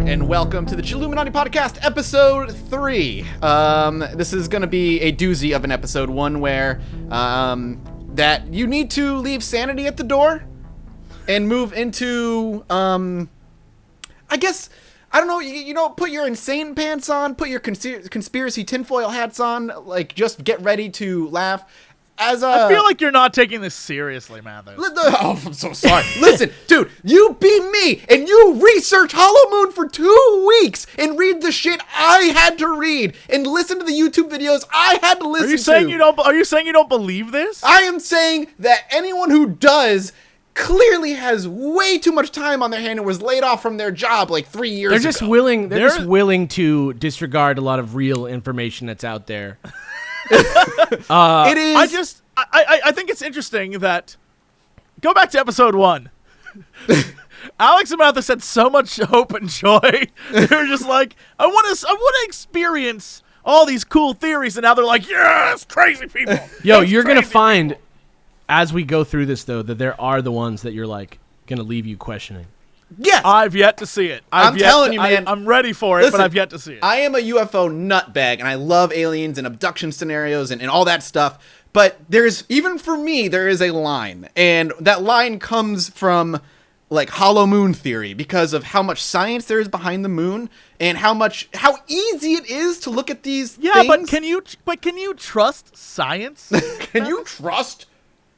and welcome to the Chilluminati podcast, episode 3. This is going to be a doozy of an episode, one where that you need to leave sanity at the door and move into, I guess, I don't know, you know, put your insane pants on, put your conspiracy tinfoil hats on, like, just get ready to laugh. I feel like you're not taking this seriously, Mathis. Oh, I'm so sorry. Listen, dude, you be me, and you research Hollow Moon for 2 weeks and read the shit I had to read and listen to the YouTube videos I had to listen to. Are you saying you don't believe this? I am saying that anyone who does clearly has way too much time on their hand and was laid off from their job like 3 years ago. They're just willing to disregard a lot of real information that's out there. It is. I think it's interesting that go back to episode 1. Alex and Mathis had so much hope and joy. They were just like, I want to experience all these cool theories, and now they're like, yes, crazy people. Yo, you're gonna find as we go through this though that there are the ones that you're like gonna leave you questioning. Yes. I've yet to see it. I'm telling you, man. I'm ready for it, Listen, but I've yet to see it. I am a UFO nutbag, and I love aliens and abduction scenarios and all that stuff. But even for me, there is a line. And that line comes from, like, Hollow Moon theory because of how much science there is behind the moon and how easy it is to look at these things. Yeah, but can you trust science? Can you trust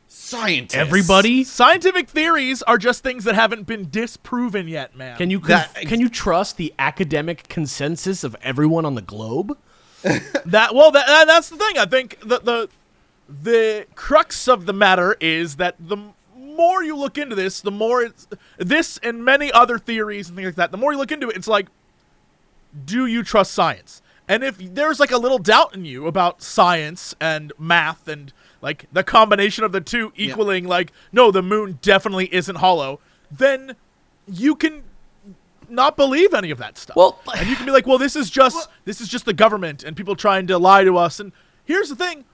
scientists? Everybody? Scientific theories are just things that haven't been disproven yet, man. Can you trust the academic consensus of everyone on the globe? That's the thing. I think the crux of the matter is that the more you look into this, the more this and many other theories and things like that, the more you look into it, it's like, do you trust science? And if there's like a little doubt in you about science and math and like the combination of the two equaling like, no, the moon definitely isn't hollow, then you can not believe any of that stuff. Well, and you can be like, well, this is just the government and people trying to lie to us. And here's the thing.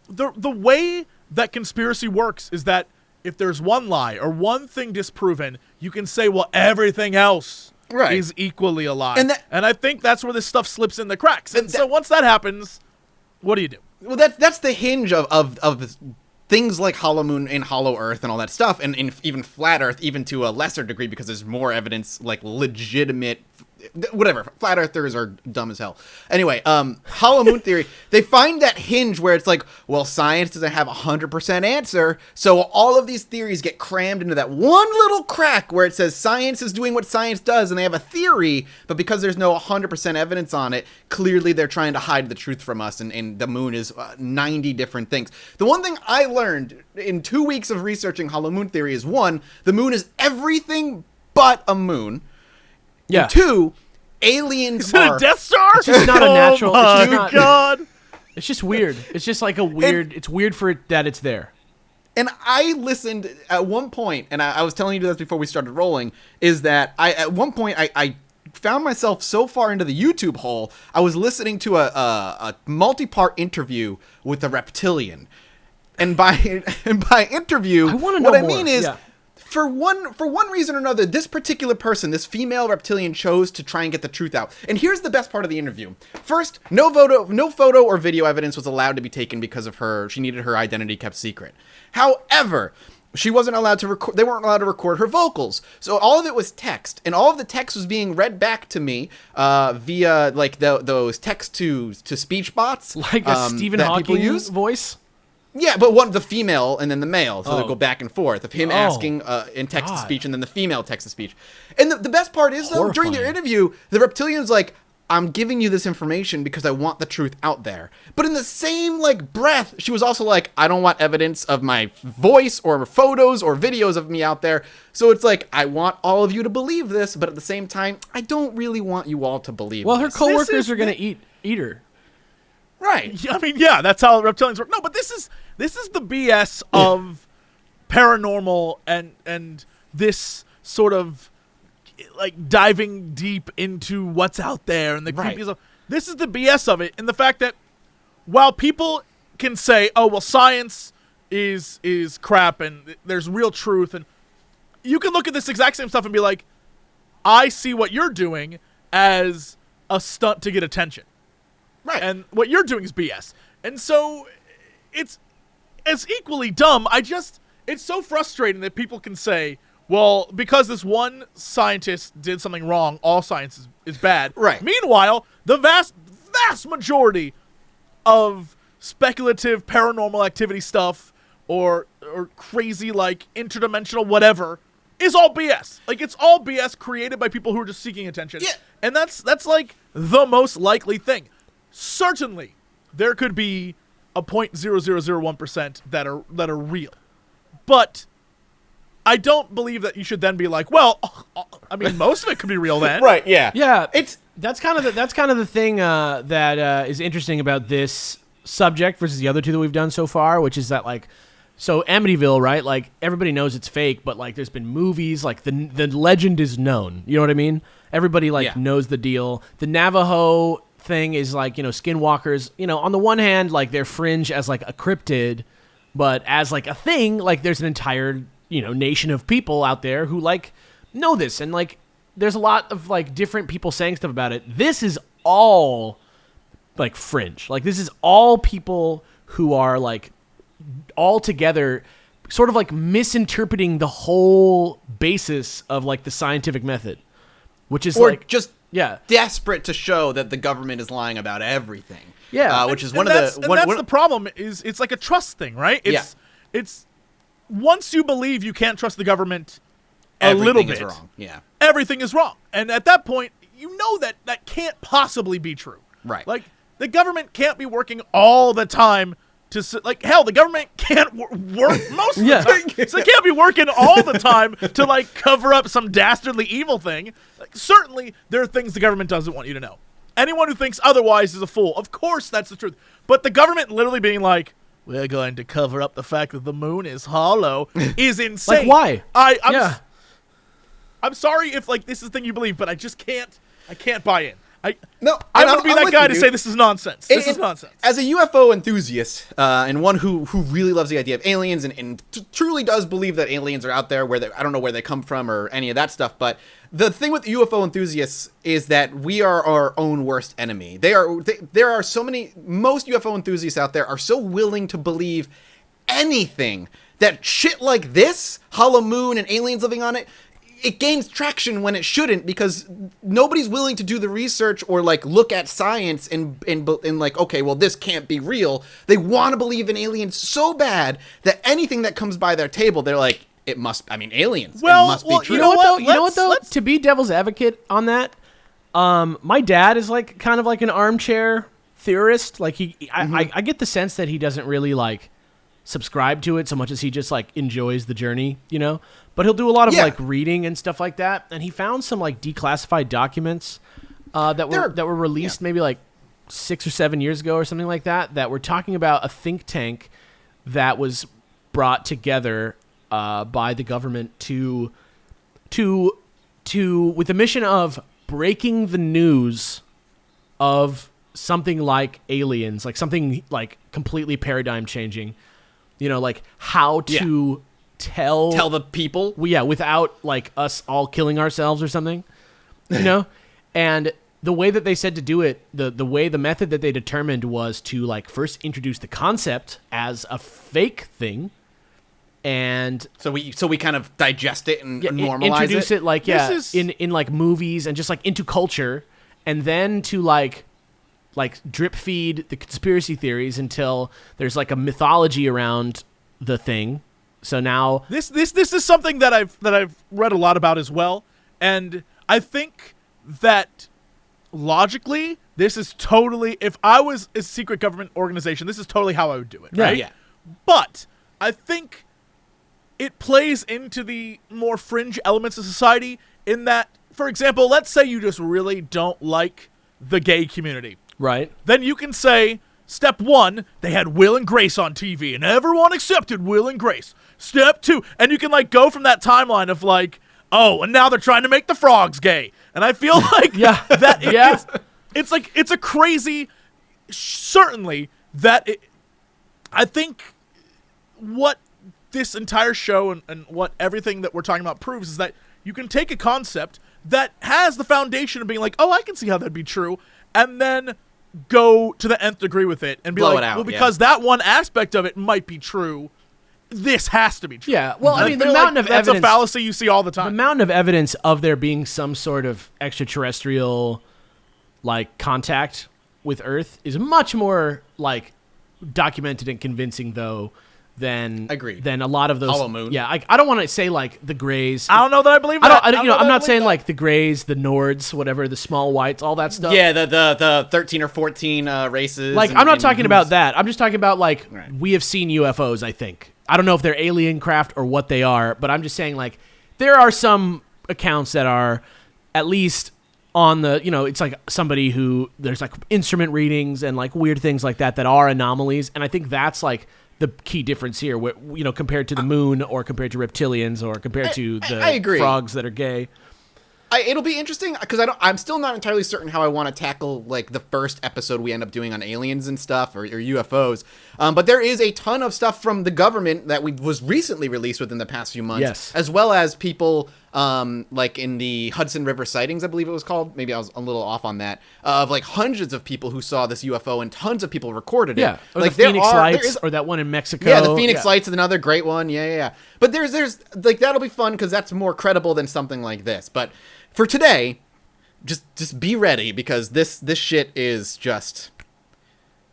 The way that conspiracy works is that if there's one lie or one thing disproven, you can say, well, everything else is equally a lie. And I think that's where this stuff slips in the cracks. And so once that happens, what do you do? Well, that's the hinge of things like Hollow Moon and Hollow Earth and all that stuff, and even Flat Earth, even to a lesser degree, because there's more evidence, like legitimate, whatever. Flat Earthers are dumb as hell. Anyway, Hollow Moon theory, they find that hinge where it's like, well, science doesn't have 100% answer, so all of these theories get crammed into that one little crack where it says science is doing what science does, and they have a theory, but because there's no 100% evidence on it, clearly they're trying to hide the truth from us, and the moon is 90 different things. The one thing I learned in 2 weeks of researching Hollow Moon theory is, 1, the moon is everything but a moon. Yeah. And 2, aliens Is it a Death Star? It's just not a natural. Oh my God. It's just weird. It's just like a weird. It's weird for it that it's there. And I listened at one point, and I was telling you this before we started rolling, is that at one point I found myself so far into the YouTube hole, I was listening to a multi-part interview with a reptilian. And by interview, what I mean is, for one reason or another, this particular person, this female reptilian, chose to try and get the truth out. And here's the best part of the interview. First, no photo or video evidence was allowed to be taken because of her. She needed her identity kept secret. However, she wasn't allowed to record. They weren't allowed to record her vocals. So all of it was text, and all of the text was being read back to me via like those text to speech bots, like a Stephen Hawking voice. Yeah, but the female and then the male, so they go back and forth of him asking in text-to-speech and then the female text-to-speech. And the best part is, though, during their interview, the reptilian's like, I'm giving you this information because I want the truth out there. But in the same, like, breath, she was also like, I don't want evidence of my voice or photos or videos of me out there. So it's like, I want all of you to believe this, but at the same time, I don't really want you all to believe Well, this. her coworkers are going to eat her. Right. I mean, yeah, that's how reptilians work. No, but this is the BS of paranormal and this sort of like diving deep into what's out there and the creepy stuff. This is the BS of it, and the fact that while people can say, "Oh, well, science is crap and there's real truth," and you can look at this exact same stuff and be like, "I see what you're doing." as a stunt to get attention. Right. And what you're doing is BS. And so it's equally dumb. It's so frustrating that people can say, well, because this one scientist did something wrong, all science is bad. Right. Meanwhile, the vast majority of speculative paranormal activity stuff or crazy, like, interdimensional whatever is all BS. Like, it's all BS created by people who are just seeking attention. Yeah. And that's like, the most likely thing. Certainly, there could be a 0.0001% that are real. But I don't believe that you should then be like, well, I mean, most of it could be real then. Right, yeah. Yeah, that's kind of the thing that is interesting about this subject versus the other two that we've done so far, which is that, like, so Amityville, right? Like, everybody knows it's fake, but, like, there's been movies, like, the legend is known. You know what I mean? Everybody, like, knows the deal. The Navajo thing is, like, skinwalkers, on the one hand, like, they're fringe as, like, a cryptid, but as, like, a thing, like, there's an entire, nation of people out there who, like, know this, and, like, there's a lot of, like, different people saying stuff about it. This is all, like, fringe. Like, this is all people who are, like, all together sort of, like, misinterpreting the whole basis of, like, the scientific method, which is, Or like, just yeah, desperate to show that the government is lying about everything. Yeah. Which is And that's the problem. Is it's like a trust thing, right? It's once you believe you can't trust the government a little bit, is wrong. Yeah. Everything is wrong. And at that point, that can't possibly be true. Right. Like, the government can't be working all the time hell, the government can't work most of the time. So they can't be working all the time to, like, cover up some dastardly evil thing. Like, certainly, there are things the government doesn't want you to know. Anyone who thinks otherwise is a fool. Of course, that's the truth. But the government literally being like, we're going to cover up the fact that the moon is hollow is insane. Like, why? I'm sorry if, like, this is the thing you believe, but I just can't buy in. I'm I'm going to be that guy to say this is nonsense. This is nonsense. As a UFO enthusiast, and one who really loves the idea of aliens and truly does believe that aliens are out there, I don't know where they come from or any of that stuff, but the thing with UFO enthusiasts is that we are our own worst enemy. There are so many, most UFO enthusiasts out there are so willing to believe anything that shit like this, hollow moon and aliens living on it, it gains traction when it shouldn't, because nobody's willing to do the research or, like, look at science and like, okay, well, this can't be real. They want to believe in aliens so bad that anything that comes by their table, they're like, aliens. Well, it must be true. You know what though? To be devil's advocate on that, my dad is, like, kind of like an armchair theorist. Like, I get the sense that he doesn't really, like, subscribe to it so much as he just, like, enjoys the journey, But he'll do a lot of like reading and stuff like that, and he found some, like, declassified documents that were released maybe, like, 6 or 7 years ago or something like that were talking about a think tank that was brought together by the government to with the mission of breaking the news of something like aliens, like something, like, completely paradigm changing, like how to tell the people, without, like, us all killing ourselves or something, and the way that they said to do it, the method that they determined was to, like, first introduce the concept as a fake thing, and so we kind of digest it and normalize introduce it like in like movies and just, like, into culture, and then to like drip feed the conspiracy theories until there's, like, a mythology around the thing. So now this is something that I've read a lot about as well, and I think that logically this is totally, if I was a secret government organization, this is totally how I would do it, right? Yeah. But I think it plays into the more fringe elements of society in that, for example, let's say you just really don't like the gay community. Right. Then you can say, step 1, they had Will and Grace on TV, and everyone accepted Will and Grace. Step 2, and you can, like, go from that timeline of, like, oh, and now they're trying to make the frogs gay. And I feel like it's like, it's a crazy, certainly, that I think what this entire show and what everything that we're talking about proves is that you can take a concept that has the foundation of being like, oh, I can see how that'd be true, and then go to the nth degree with it and be Blow like, it out, well, because that one aspect of it might be true, this has to be true. Yeah, well, I mean, the feel mountain like of that's evidence. a fallacy you see all the The time. mountain of evidence of there being some sort of extraterrestrial, like, contact with Earth is much more, like, documented and convincing, though, than Agreed. than a lot of those. Hollow Moon. Yeah, I don't want to say, like, the Greys. I don't know that I believe I that. don't, you know, I'm not saying that. like the Greys, the Nords, whatever, the small whites, all that stuff. Yeah, the 13 or 14 races. Like, and- I'm not and talking who's- about that. I'm just talking about, like, Right. we have seen UFOs, I think. I don't know if they're alien craft or what they are, but I'm just saying, like, there are some accounts that are at least on the, you know, it's like somebody who, there's, like, instrument readings and, like, weird things like that that are anomalies. And I think that's, like, the key difference here, where, you know, compared to the moon or compared to reptilians or compared to the I agree. frogs that are gay. It'll be interesting because I'm still not entirely certain how I want to tackle like the first episode we end up doing on aliens and stuff or UFOs. But there is a ton of stuff from the government that was recently released within the past few months, Yes. as well as people like in the Hudson River sightings, I believe it was called. Maybe I was a little off on that. Of like hundreds of people who saw this UFO and tons of people recorded it. Yeah, or like the Phoenix there Lights, is, or that one in Mexico. yeah, the Phoenix Yeah. Lights is another great one. Yeah. But there's like that'll be fun because that's more credible than something like this. But for today, just be ready because this shit is just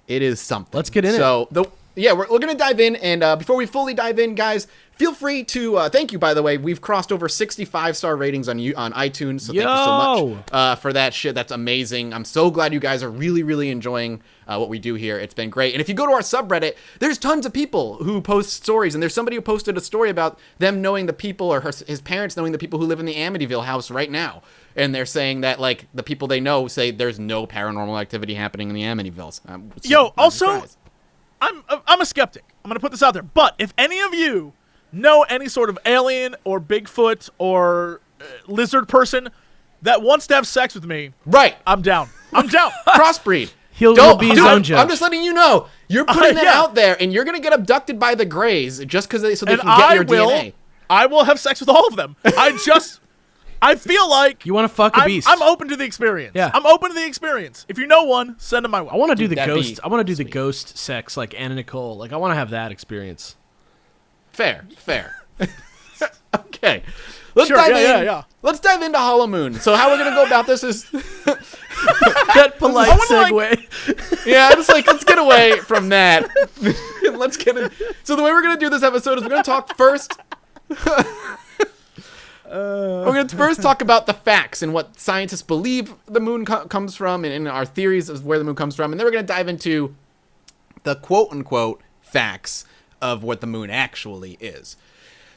it is something. Let's get in it. So we're gonna dive in, and before we fully dive in, guys, feel free to thank you. By the way, we've crossed over 65-star ratings on iTunes, so thank you so much for that shit. That's amazing. I'm so glad you guys are really enjoying what we do here. It's been great. And if you go to our subreddit, there's tons of people who post stories, and there's somebody who posted a story about them knowing the people, or his parents knowing the people who live in the Amityville house right now. And they're saying that, like, the people they know say there's no paranormal activity happening in the Amityvilles. Also, I'm a skeptic. I'm going to put this out there. But if any of you know any sort of alien or Bigfoot or lizard person that wants to have sex with me, right, I'm down. I'm down. crossbreed. He'll be his own judge. I'm just letting you know. You're putting that Yeah. out there, and you're gonna get abducted by the Greys just because they And can get your DNA. I will have sex with all of them. I feel like You want to fuck a beast? I'm open to the experience. Yeah. I'm open to the experience. If you know one, send them my way. I want to do the that'd be ghost. I want to do the ghost sex like Anna Nicole. Like I want to have that experience. Fair. Okay. Let's Sure, dive yeah, in. yeah. Let's dive into Hollow Moon. So how we're gonna go about this is That polite I wanna, segue. yeah, just like let's get away from that. Let's get in. So the way we're gonna do this episode is we're gonna talk first. We're going to first talk about the facts and what scientists believe the moon comes from, and our theories of where the moon comes from, and then we're going to dive into the quote-unquote facts of what the moon actually is.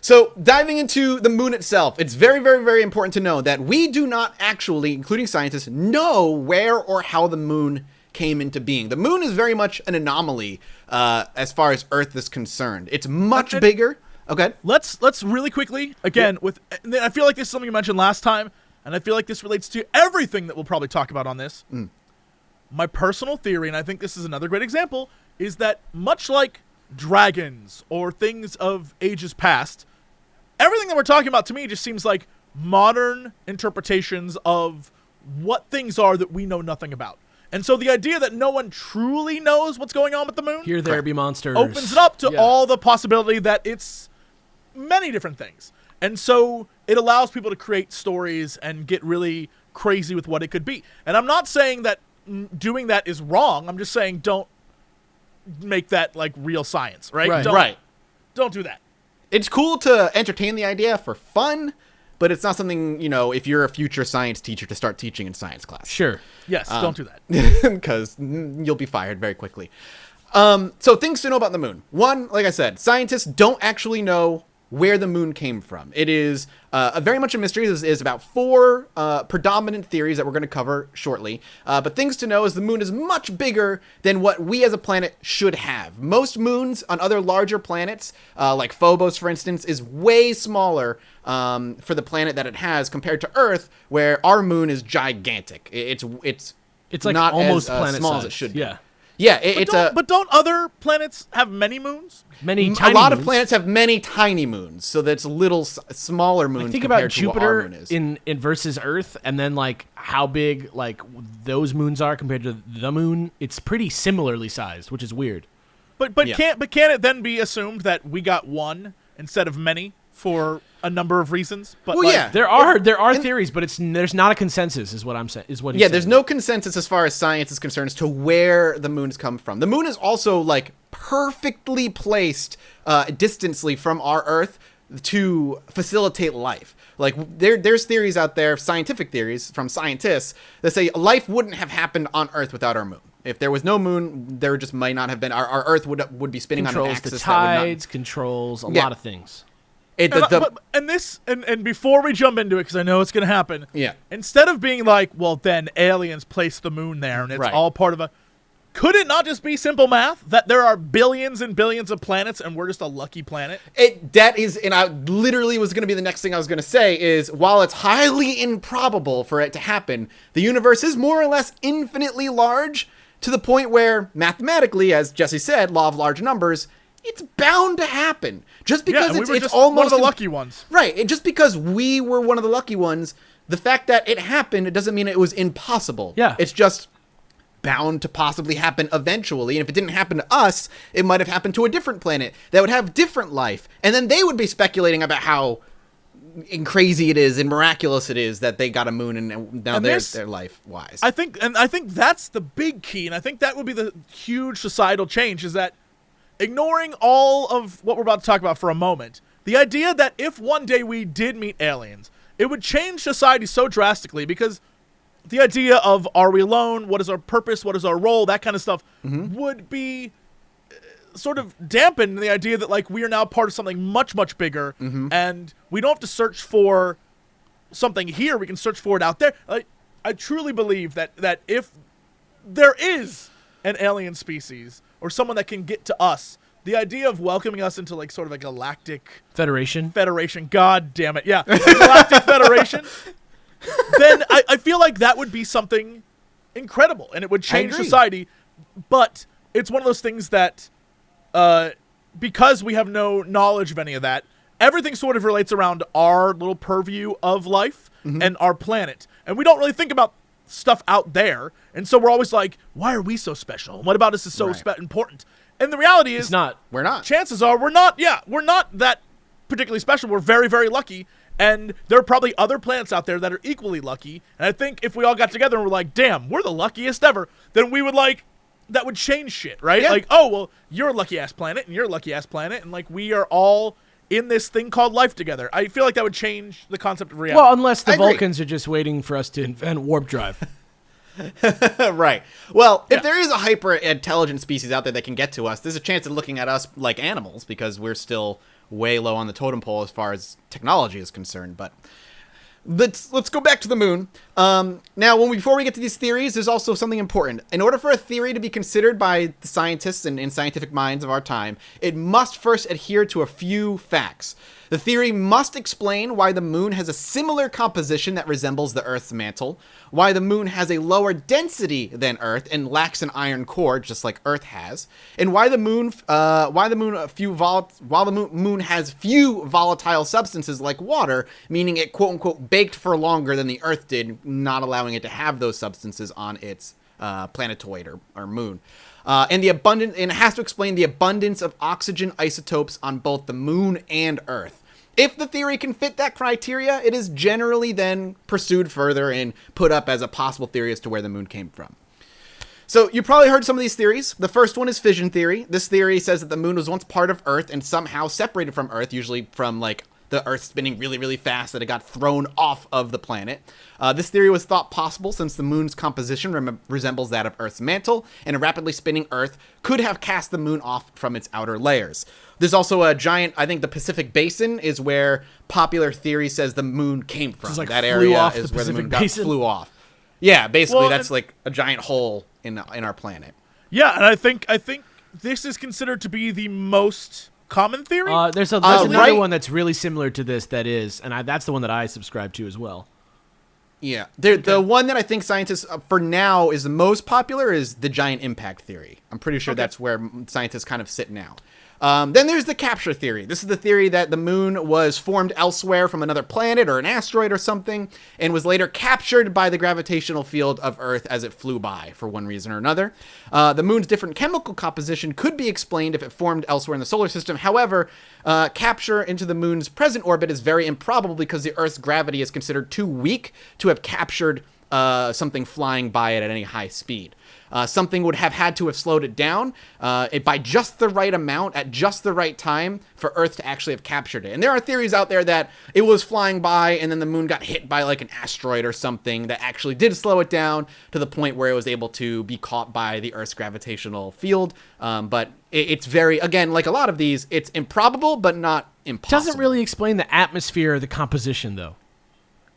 So, diving into the moon itself, it's very important to know that we do not actually, including scientists, know where or how the moon came into being. The moon is very much an anomaly as far as Earth is concerned. It's much bigger. Okay. Let's really quickly again I feel like this is something you mentioned last time, and I feel like this relates to everything that we'll probably talk about on this. My personal theory, and I think this is another great example, is that much like dragons or things of ages past, everything that we're talking about to me just seems like modern interpretations of what things are that we know nothing about. And so the idea that no one truly knows what's going on with the moon Here there be monsters. opens it up to all the possibility that it's many different things. And so it allows people to create stories and get really crazy with what it could be. And I'm not saying that doing that is wrong. I'm just saying don't make that like real science, right? Right. Don't do that. It's cool to entertain the idea for fun, but it's not something, if you're a future science teacher, to start teaching in science class. Sure. Yes, don't do that. Because you'll be fired very quickly. So things to know about the moon. One, like I said, scientists don't actually know where the moon came from. It is very much a mystery. This is about 4 predominant theories that we're going to cover shortly. But things to know is the moon is much bigger than what we as a planet should have. Most moons on other larger planets, like Phobos, for instance, is way smaller for the planet that it has compared to Earth, where our moon is gigantic. It's It's like not almost as planet small size. as it should be. Yeah. Yeah, it's a. But don't other planets have many moons? Many A tiny lot of moons. planets have many tiny moons, so that's little smaller moons. Like, think compared about to what our Jupiter moon is. in versus Earth, and then like how big like those moons are compared to the moon. It's pretty similarly sized, which is weird. But Yeah. can it then be assumed that we got one instead of many for a number of reasons? But Well, like, yeah. There are theories, but there's not a consensus, is what I'm saying. Is what he's Yeah, saying. there's no consensus as far as science is concerned as to where the moon has come from. The moon is also like perfectly placed distantly from our Earth to facilitate life. Like there's theories out there, scientific theories from scientists that say life wouldn't have happened on Earth without our moon. If there was no moon, there just might not have been. Our Earth would be spinning on an controls axis the that would not. tides, controls a Yeah. lot of things. And before we jump into it, because I know it's going to happen, Yeah. instead of being like, well, then aliens placed the moon there and it's Right. all part of a... Could it not just be simple math that there are billions and billions of planets and we're just a lucky planet? That is, and I literally was going to be the next thing I was going to say is, while it's highly improbable for it to happen, the universe is more or less infinitely large to the point where, mathematically, as Jesse said, law of large numbers, it's bound to happen. Just because and we were it's just almost one of the lucky ones. Right. Just because we were one of the lucky ones, the fact that it happened, it doesn't mean it was impossible. Yeah. It's just bound to possibly happen eventually. And if it didn't happen to us, it might have happened to a different planet that would have different life. And then they would be speculating about how crazy it is and miraculous it is that they got a moon and now they're life-wise. I think that's the big key, and I think that would be the huge societal change, is that ignoring all of what we're about to talk about for a moment, the idea that if one day we did meet aliens, it would change society so drastically, because the idea of, are we alone, what is our purpose, what is our role, that kind of stuff would be sort of dampened the idea that like we are now part of something much, much bigger, and we don't have to search for something here, we can search for it out there. I truly believe that if there is an alien species or someone that can get to us, the idea of welcoming us into like sort of a galactic Federation. god damn it, yeah, a galactic federation, then I feel like that would be something incredible and it would change agree. society. But it's one of those things that because we have no knowledge of any of that, everything sort of relates around our little purview of life and our planet, and we don't really think about stuff out there, and so we're always like, why are we so special? What about us is so important? And the reality is, It's not. We're not. chances are we're not that particularly special. We're very, very lucky, and there are probably other planets out there that are equally lucky, and I think if we all got together and we're like, damn, we're the luckiest ever, then we would like, that would change shit, right? Yeah. Like, oh, well, you're a lucky ass planet and you're a lucky ass planet, and like we are all in this thing called life together. I feel like that would change the concept of reality. Well, unless the I agree. Vulcans are just waiting for us to invent warp drive. Right. Well, if there is a hyper intelligent species out there that can get to us, there's a chance of looking at us like animals because we're still way low on the totem pole as far as technology is concerned. But let's go back to the moon. Now, before we get to these theories, there's also something important. In order for a theory to be considered by the scientists and scientific minds of our time, it must first adhere to a few facts. The theory must explain why the moon has a similar composition that resembles the Earth's mantle, why the moon has a lower density than Earth and lacks an iron core just like Earth has, and why the moon has few volatile substances like water, meaning it quote unquote baked for longer than the Earth did, not allowing it to have those substances on its planetoid or moon. And it has to explain the abundance of oxygen isotopes on both the moon and Earth. If the theory can fit that criteria, it is generally then pursued further and put up as a possible theory as to where the moon came from. So you probably heard some of these theories. The first one is fission theory. This theory says that the moon was once part of Earth and somehow separated from Earth, usually from like the Earth spinning really, really fast, that it got thrown off of the planet. This theory was thought possible since the moon's composition resembles that of Earth's mantle, and a rapidly spinning Earth could have cast the moon off from its outer layers. There's also a giant, I think the Pacific Basin is where popular theory says the moon came from. like That flew area off is the where the moon Pacific Basin? flew off. Yeah, basically Well, that's like a giant hole in our planet. yeah, and I think this is considered to be the most common theory. There's another right. one that's really similar to this that's the one that I subscribe to as well. Yeah. The one that I think scientists, for now, is the most popular is the giant impact theory. I'm pretty sure that's where scientists kind of sit now. Then there's the capture theory. This is the theory that the moon was formed elsewhere from another planet or an asteroid or something, and was later captured by the gravitational field of Earth as it flew by for one reason or another. The moon's different chemical composition could be explained if it formed elsewhere in the solar system. However, capture into the moon's present orbit is very improbable because the Earth's gravity is considered too weak to have captured something flying by it at any high speed. Something would have had to have slowed it down by just the right amount at just the right time for Earth to actually have captured it. And there are theories out there that it was flying by and then the moon got hit by like an asteroid or something that actually did slow it down to the point where it was able to be caught by the Earth's gravitational field. But it's very, again, like a lot of these, it's improbable but not impossible. Doesn't really explain the atmosphere or the composition, though.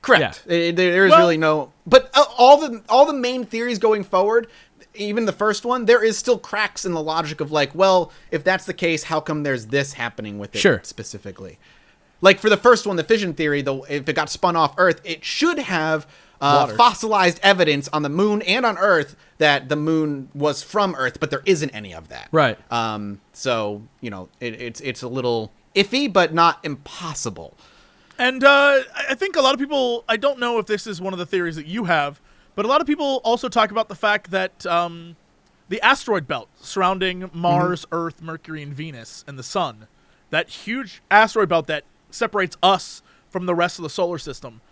Correct. Yeah. There's really no... But all the main theories going forward, even the first one, there is still cracks in the logic of like, well, if that's the case, how come there's this happening with it specifically? Like for the first one, the fission theory, though, if it got spun off Earth, it should have fossilized evidence on the moon and on Earth that the moon was from Earth, but there isn't any of that. Right. So, you know, it's a little iffy, but not impossible. And I think a lot of people, I don't know if this is one of the theories that you have, but a lot of people also talk about the fact that the asteroid belt surrounding Mars, Earth, Mercury, and Venus, and the Sun, that huge asteroid belt that separates us from the rest of the solar system,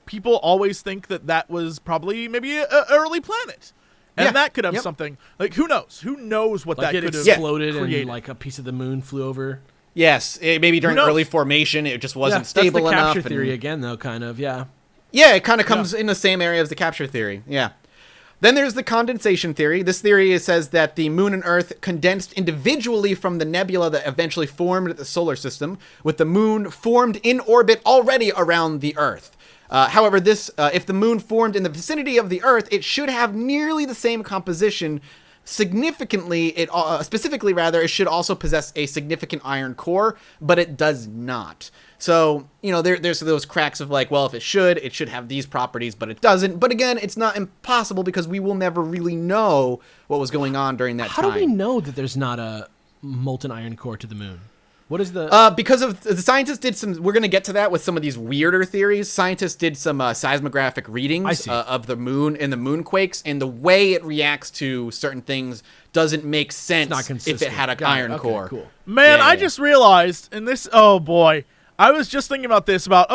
people always think that that was probably maybe an early planet. And that could have something, like, who knows? Who knows what Like that it could have exploded created. and like a piece of the moon flew over. Yes, maybe during early formation, it just wasn't stable enough. That's the capture theory again, though, kind of, Yeah, it kind of comes in the same area as the capture theory, Then there's the condensation theory. This theory says that the moon and Earth condensed individually from the nebula that eventually formed the solar system, with the moon formed in orbit already around the Earth. However, if the moon formed in the vicinity of the Earth, it should have nearly the same composition. Specifically, it should also possess a significant iron core, but it does not. So, you know, there's those cracks of like, well, if it should have these properties, but it doesn't. But again, it's not impossible because we will never really know what was going on during that time. How do we know that there's not a molten iron core to the moon? What is the... Because of the scientists did some... We're going to get to that with some of these weirder theories. Scientists did some seismographic readings of the moon and the moonquakes, and the way it reacts to certain things doesn't make sense if it had an iron core. Cool. Man, I just realized, and this... Oh, boy. I was just thinking about this, well,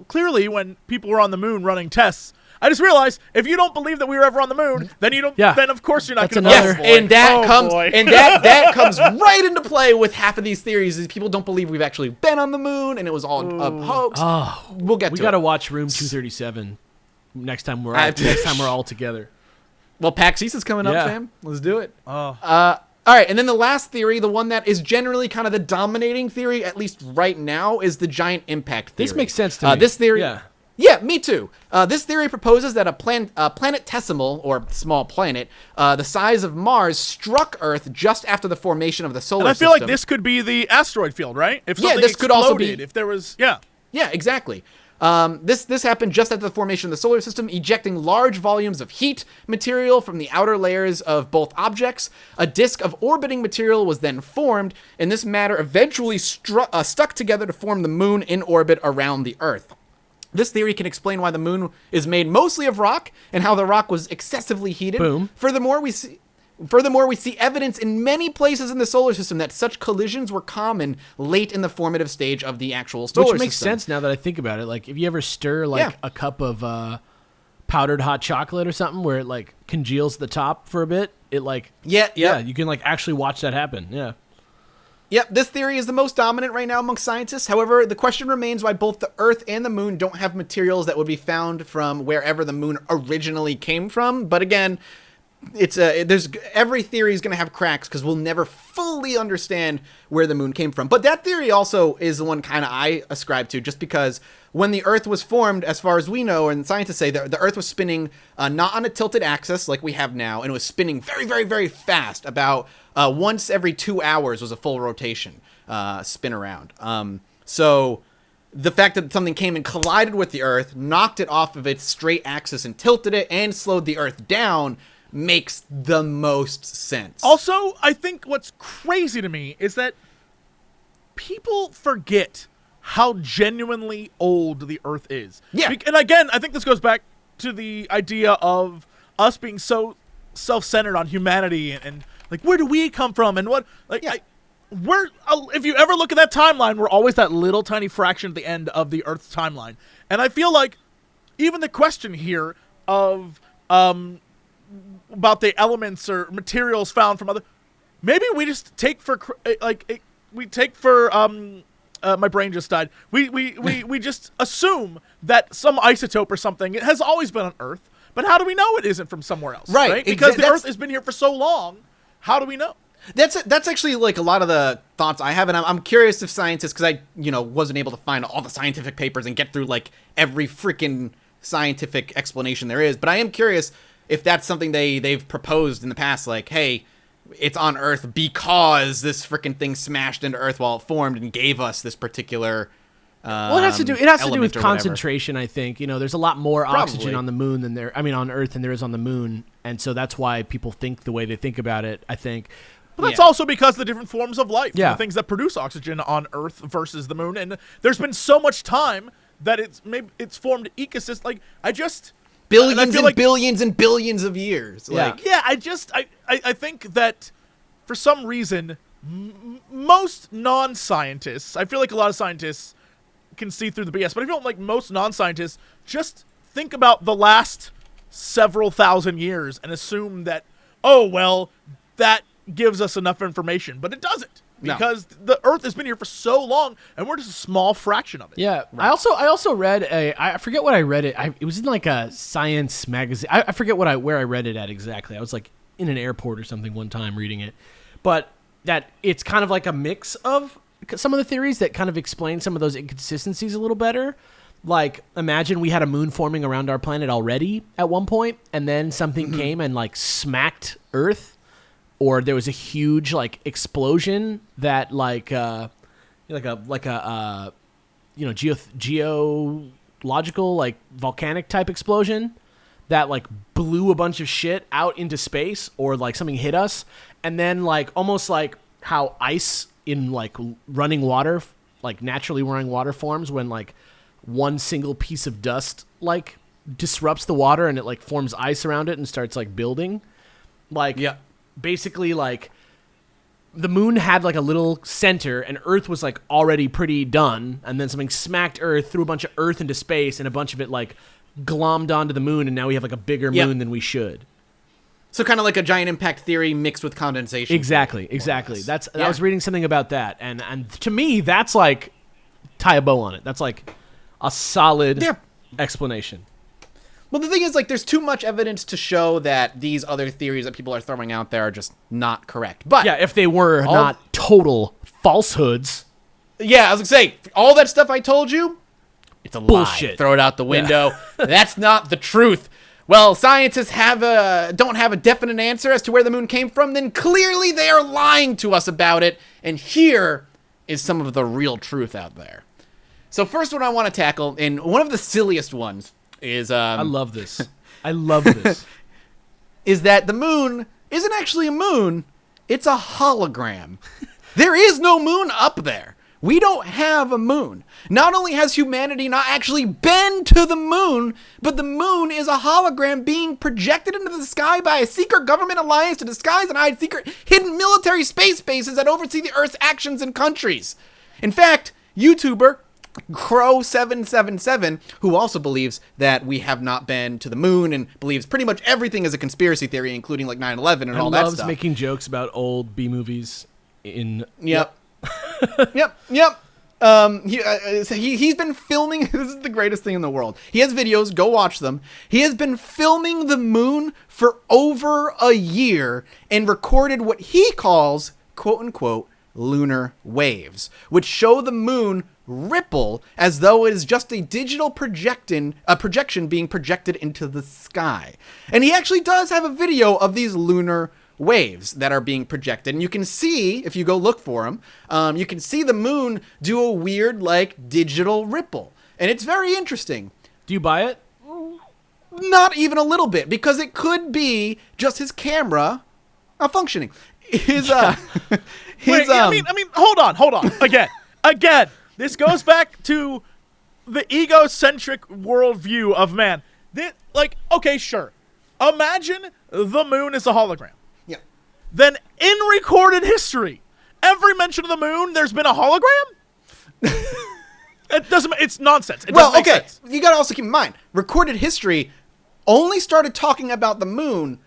clearly when people were on the moon running tests, I just realized if you don't believe that we were ever on the moon, then you don't. Then of course you're not going to. Yes, and that comes right into play with half of these theories. Is people don't believe we've actually been on the moon and it was all a hoax. Oh, we'll get to it. We got to watch Room 237 next time we're all together. Well, PAX East is coming up, fam. Let's do it. Oh. All right, and then the last theory, the one that is generally kind of the dominating theory, at least right now, is the giant impact theory. This makes sense to me. This theory, yeah, me too. This theory proposes that a planetesimal, or small planet, the size of Mars, struck Earth just after the formation of the solar system. And I feel like this could be the asteroid field, right? If something this could also be. If there was, Yeah, exactly. This happened just after the formation of the solar system, ejecting large volumes of heat material from the outer layers of both objects. A disk of orbiting material was then formed, and this matter eventually stuck together to form the moon in orbit around the Earth. This theory can explain why the moon is made mostly of rock and how the rock was excessively heated. Boom. Furthermore, we see evidence in many places in the solar system that such collisions were common late in the formative stage of the actual solar system. Which makes sense now that I think about it. Like, if you ever stir a cup of powdered hot chocolate or something where it like congeals the top for a bit, it you can like actually watch that happen. Yeah. Yep, this theory is the most dominant right now amongst scientists. However, the question remains why both the Earth and the moon don't have materials that would be found from wherever the moon originally came from. But again, every theory is going to have cracks because we'll never fully understand where the moon came from. But that theory also is the one kind of I ascribe to, just because when the Earth was formed, as far as we know, and scientists say that the Earth was spinning not on a tilted axis like we have now, and it was spinning very, very, very fast. About once every 2 hours was a full rotation spin around. So the fact that something came and collided with the Earth, knocked it off of its straight axis and tilted it and slowed the Earth down makes the most sense. Also, I think what's crazy to me is that people forget how genuinely old the Earth is. Yeah. And again, I think this goes back to the idea of us being so self-centered on humanity and like, where do we come from and what, like, Yeah. if you ever look at that timeline, we're always that little tiny fraction at the end of the Earth's timeline. And I feel like even the question here of about the elements or materials found from other, maybe we just take for my brain just died. We just assume that some isotope or something, it has always been on Earth, but how do we know it isn't from somewhere else? Right. Because the Earth has been here for so long. How do we know? That's actually like a lot of the thoughts I have, and I'm curious if scientists, because I wasn't able to find all the scientific papers and get through like every freaking scientific explanation there is, but I am curious if that's something they've proposed in the past, like, hey, it's on Earth because this freaking thing smashed into Earth while it formed and gave us this particular. Well, it has to do with element or concentration. I think there's a lot more oxygen on the moon on Earth than there is on the moon, and so that's why people think the way they think about it. I think. But that's also because the different forms of life, Yeah. the things that produce oxygen on Earth versus the moon, and there's been so much time that it's formed ecosystems. Like billions and billions and billions of years. Yeah. Like, yeah, I think that for some reason most non-scientists, I feel like a lot of scientists can see through the BS, but I feel like most non-scientists just think about the last several thousand years and assume that, oh well, that gives us enough information, but it doesn't, because the Earth has been here for so long and we're just a small fraction of it. Yeah. Right. I also read I forget what I read it. It was in like a science magazine. I forget where I read it at exactly. I was like in an airport or something one time reading it, but that it's kind of like a mix of some of the theories that kind of explain some of those inconsistencies a little better. Like, imagine we had a moon forming around our planet already at one point, and then something came and like smacked Earth. Or there was a huge like explosion that geological like volcanic type explosion that like blew a bunch of shit out into space, or like something hit us, and then like almost like how ice in like running water, like naturally running water forms when like one single piece of dust like disrupts the water and it like forms ice around it and starts like building. Like, yeah. Basically, like, the moon had, like, a little center, and Earth was, like, already pretty done, and then something smacked Earth, threw a bunch of Earth into space, and a bunch of it, like, glommed onto the moon, and now we have, like, a bigger moon than we should. So kind of like a giant impact theory mixed with condensation. Exactly. I was reading something about that, and to me, that's, like, tie a bow on it. That's, like, a solid explanation. Well, the thing is, like, there's too much evidence to show that these other theories that people are throwing out there are just not correct. But yeah, if they were not total falsehoods. Yeah, I was gonna say, all that stuff I told you, it's a bullshit. Lie. Throw it out the window. That's not the truth. Well, scientists don't have a definite answer as to where the moon came from, then clearly they are lying to us about it. And here is some of the real truth out there. So first one I want to tackle, and one of the silliest ones, is I love this. is that the moon isn't actually a moon, it's a hologram. There is no moon up there. We don't have a moon. Not only has humanity not actually been to the moon, but the moon is a hologram being projected into the sky by a secret government alliance to disguise and hide secret hidden military space bases that oversee the Earth's actions and countries. In fact, YouTuber Crow777, who also believes that we have not been to the moon and believes pretty much everything is a concealed theory, including like 9/11 and all that stuff. Loves making jokes about old B movies. Yep. He's been filming. This is the greatest thing in the world. He has videos. Go watch them. He has been filming the moon for over a year and recorded what he calls, quote unquote, lunar waves, which show the moon ripple as though it is just a digital projection being projected into the sky. And he actually does have a video of these lunar waves that are being projected. And you can see, if you go look for them, you can see the moon do a weird, like, digital ripple. And it's very interesting. Do you buy it? Not even a little bit, because it could be just his camera functioning. His, Wait, I mean, hold on. Again, this goes back to the egocentric worldview of man. Okay, sure. Imagine the moon is a hologram. Yeah. Then in recorded history, every mention of the moon, there's been a hologram? It's nonsense. It doesn't make sense. You gotta also keep in mind, recorded history only started talking about the moon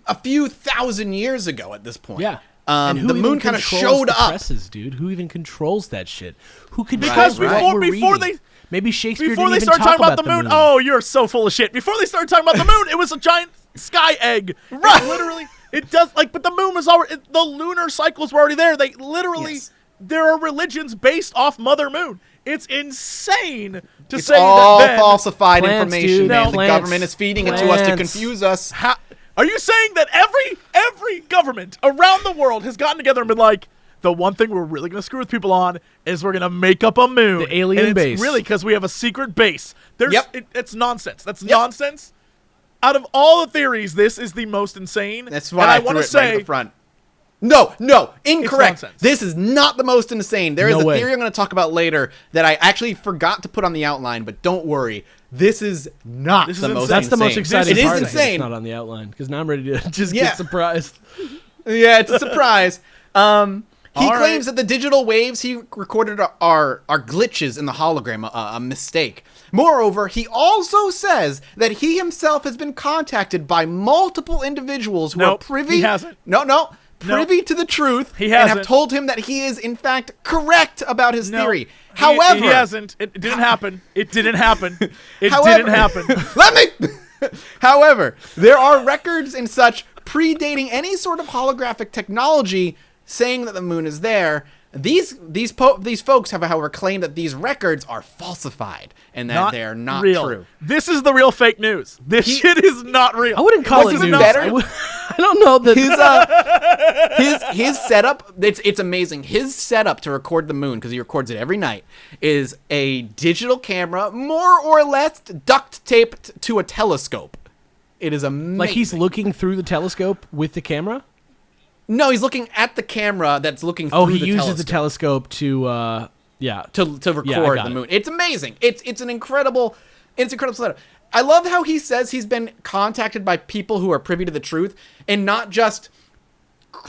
a few thousand years ago at this point. Yeah. The moon kind of showed up. Presses, dude. Who even controls that shit? Who can Because decide before they maybe Shakespeare before didn't they even started talk talking about the moon, oh, you're so full of shit. Before they started talking about the moon, it was a giant sky egg. Right. Literally, it does but the moon was already the lunar cycles were already there. They literally there are religions based off Mother Moon. It's insane to It's say all that then, falsified plants, information, dude. man. No, The plants. government is feeding it to us to Plants. confuse us. Are you saying that every government around the world has gotten together and been like, the one thing we're really going to screw with people on is we're going to make up a moon. The alien and base. It's really because we have a secret base. It's nonsense. That's Yep. nonsense. Out of all the theories, this is the most insane. That's why I want threw to it right say at the front. No, incorrect. nonsense. This is not the most insane. There is No a way. theory I'm going to talk about later that I actually forgot to put on the outline, but don't worry. This is not This the is most insane. That's the most exciting It is part. insane. It's not on the outline because now I'm ready to just Yeah. get surprised. Yeah, it's a surprise. He All claims right. that the digital waves he recorded are glitches in the hologram, a mistake. Moreover, he also says that he himself has been contacted by multiple individuals who are Nope, privy. he hasn't. Privy to the truth. He and have hasn't. told him that he is in fact correct about his No, theory. he However, hasn't. It didn't happen. It didn't happen. It However- didn't happen. Let me. However, there are records and such predating any sort of holographic technology saying that the moon is there. These folks have, however, claimed that these records are falsified and that they are not real. true. This is the real fake news. This shit is not real. I wouldn't call This it is news. better. I don't know that. His setup, it's amazing. His setup to record the moon, because he records it every night, is a digital camera, more or less duct taped to a telescope. It is amazing. Like he's looking through the telescope with the camera. No, he's looking at the camera that's looking through Oh, he the uses the telescope. telescope to to record got the it. moon. It's amazing. It's an incredible setup. I love how he says he's been contacted by people who are privy to the truth and not just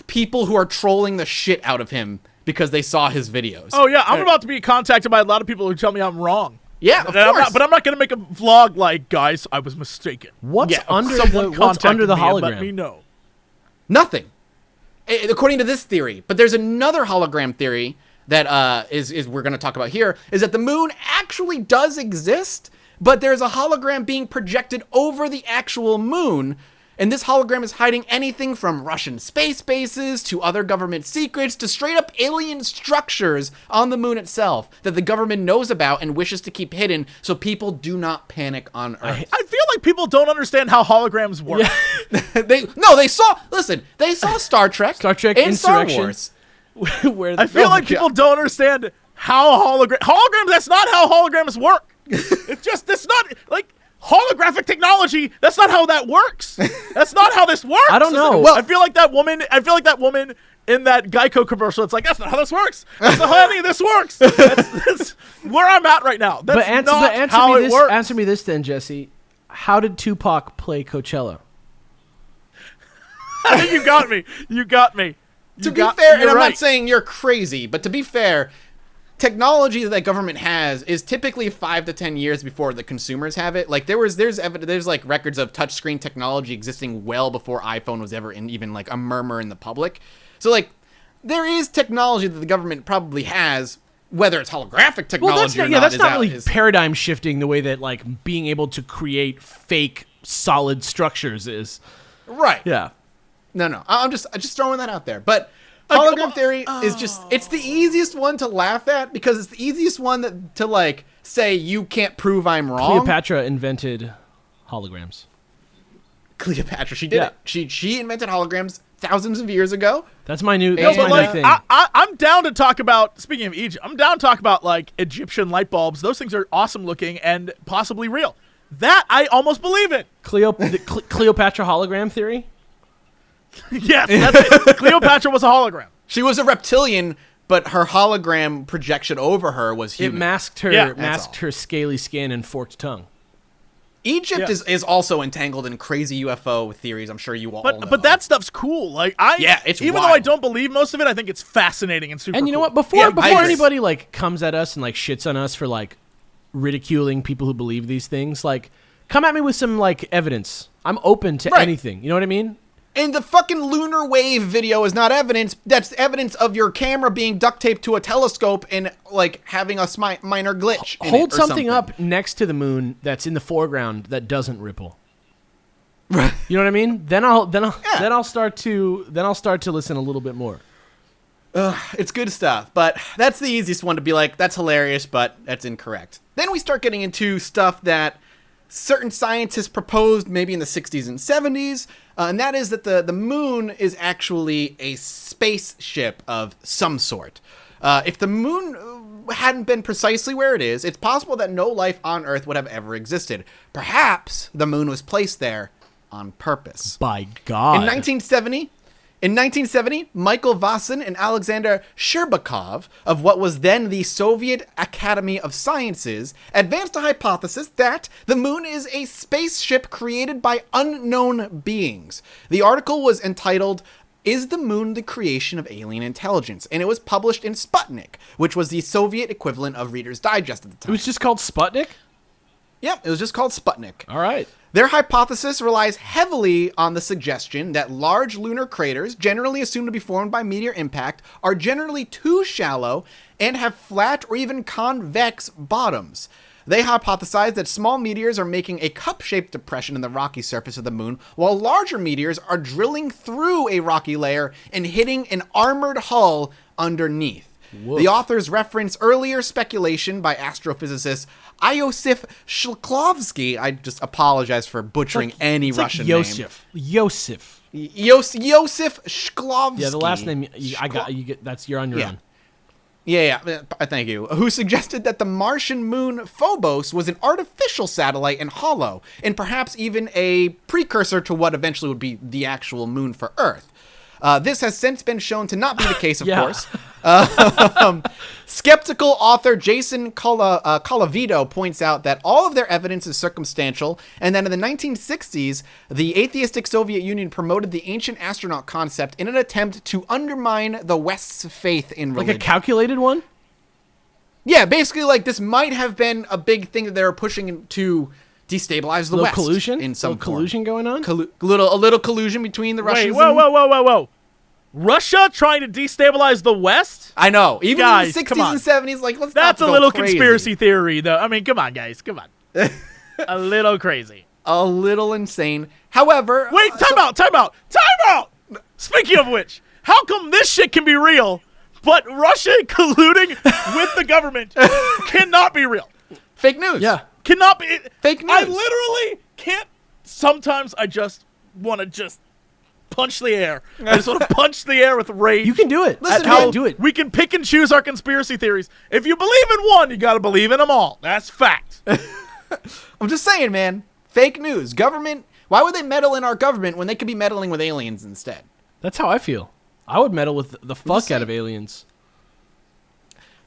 people who are trolling the shit out of him because they saw his videos. Oh yeah, I'm about to be contacted by a lot of people who tell me I'm wrong. Yeah, of course. But I'm not going to make a vlog like, guys, I was mistaken. What's Yeah, under Someone the what's under the contacted me and let me hologram? know. Nothing. According to this theory. But there's another hologram theory that is we're going to talk about here, is that the moon actually does exist, but there's a hologram being projected over the actual moon, and this hologram is hiding anything from Russian space bases to other government secrets to straight up alien structures on the moon itself that the government knows about and wishes to keep hidden so people do not panic on Earth. I feel like people don't understand how holograms work. they saw Star Trek, Star Trek, and Star Insurrection. Wars. Where I feel like people don't understand how holograms. That's not how holograms work. That's not like holographic technology. That's not how that works. That's not how this works. I don't know. Well, I feel like that woman in that Geico commercial. It's like, that's not how this works. That's not how any of this works. That's where I'm at right now. That's not how it works. Answer me this then, Jesse. How did Tupac play Coachella? You got me. To be fair, and I'm not saying you're crazy, but to be fair, technology that government has is typically 5 to 10 years before the consumers have it. Like there's like records of touchscreen technology existing well before iPhone was ever in even like a murmur in the public. So like there is technology that the government probably has, whether it's holographic technology or not. That's is not out- really is- paradigm shifting the way that like being able to create fake solid structures is. right. Yeah. No. I'm just throwing that out there. But hologram theory is just, it's the easiest one to laugh at because it's the easiest one to like say you can't prove I'm wrong. Cleopatra invented holograms. Cleopatra. She did Yeah. it. She invented holograms thousands of years ago. That's my new. No, That's but my like, new thing. I'm down to talk about, speaking of Egypt, I'm down to talk about like Egyptian light bulbs. Those things are awesome looking and possibly real. That I almost believe it. Cleopatra hologram theory. Yes, that's it. Cleopatra was a hologram. She was a reptilian, but her hologram projection over her was It human. masked her. Yeah. Masked her scaly skin and forked tongue. Egypt Yeah. is also entangled in crazy UFO theories. I'm sure you all know. But that stuff's cool. Like it's even though I wild. don't believe most of it, I think it's fascinating and super. And you know cool. what? Before Yeah, I before agree. anybody like comes at us and like shits on us for like ridiculing people who believe these things, like come at me with some like evidence. I'm open to Right. anything. You know what I mean? And the fucking lunar wave video is not evidence. That's evidence of your camera being duct taped to a telescope and like having a minor glitch. in Hold it or something up next to the moon that's in the foreground that doesn't ripple. Right. You know what I mean? Then I'll Yeah. start to listen a little bit more. It's good stuff, but that's the easiest one to be like, that's hilarious, but that's incorrect. Then we start getting into stuff that certain scientists proposed maybe in the 60s and 70s, and that is that the moon is actually a spaceship of some sort. If the moon hadn't been precisely where it is, it's possible that no life on Earth would have ever existed. Perhaps the moon was placed there on purpose. By God. In 1970, Michael Vossen and Alexander Sherbakov of what was then the Soviet Academy of Sciences advanced a hypothesis that the moon is a spaceship created by unknown beings. The article was entitled, "Is the Moon the Creation of Alien Intelligence?" and it was published in Sputnik, which was the Soviet equivalent of Reader's Digest at the It time. was just called Sputnik? Yep, it was just called Sputnik. All right. Their hypothesis relies heavily on the suggestion that large lunar craters, generally assumed to be formed by meteor impact, are generally too shallow and have flat or even convex bottoms. They hypothesize that small meteors are making a cup-shaped depression in the rocky surface of the moon, while larger meteors are drilling through a rocky layer and hitting an armored hull underneath. Woof. The authors reference earlier speculation by astrophysicist Iosif Shklovsky. I just apologize for butchering any It's Russian like name. Yosef. Yosif Shklovsky. Yeah, the last name you get. That's you're on your Yeah. own. Yeah, thank you. Who suggested that the Martian moon Phobos was an artificial satellite and hollow, and perhaps even a precursor to what eventually would be the actual moon for Earth. This has since been shown to not be the case, of Yeah. course. Skeptical author Jason Colavito points out that all of their evidence is circumstantial, and that in the 1960s, the atheistic Soviet Union promoted the ancient astronaut concept in an attempt to undermine the West's faith in religion. Like a calculated one? Yeah, basically, like, this might have been a big thing that they were pushing to destabilize the Little West. collusion? In some Little collusion going on? a little collusion between the Wait, Russians. whoa. Russia trying to destabilize the West? I know. Even Guys, in the 60s come on. and 70s, like, let's That's not a go little crazy. conspiracy theory, though. I mean, come on, guys. Come on. A little crazy. A little insane. However... Wait, time out! Speaking of which, how come this shit can be real, but Russia colluding with the government cannot be real? Fake news. Yeah. Cannot be. Fake news. I literally can't. Sometimes I just want to just punch the air. I just want to punch the air with rage. You can do it. Listen, That's how man, you do it. We can pick and choose our conspiracy theories. If you believe in one, you got to believe in them all. That's fact. I'm just saying, man. Fake news. Government... Why would they meddle in our government when they could be meddling with aliens instead? That's how I feel. I would meddle with the fuck just out of saying. aliens.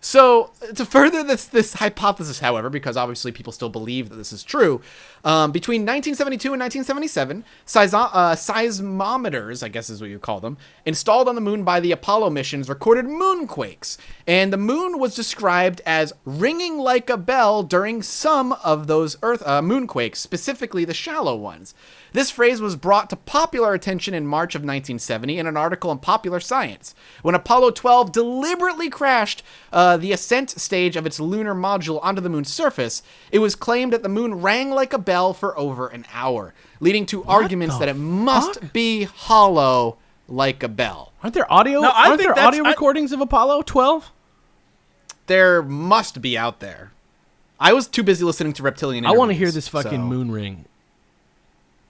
So, to further this hypothesis, however, because obviously people still believe that this is true, between 1972 and 1977, seismometers, I guess is what you call them, installed on the moon by the Apollo missions recorded moonquakes, and the moon was described as ringing like a bell during some of those moonquakes, specifically the shallow ones. This phrase was brought to popular attention in March of 1970 in an article in Popular Science. When Apollo 12 deliberately crashed the ascent stage of its lunar module onto the moon's surface, it was claimed that the moon rang like a bell for over an hour, leading to arguments the that it must be hollow like a bell. Aren't there audio? No, I aren't think there that's- audio recordings of Apollo 12? There must be out there. I was too busy listening to Reptilian I want to interviews, hear this fucking so- moon ring.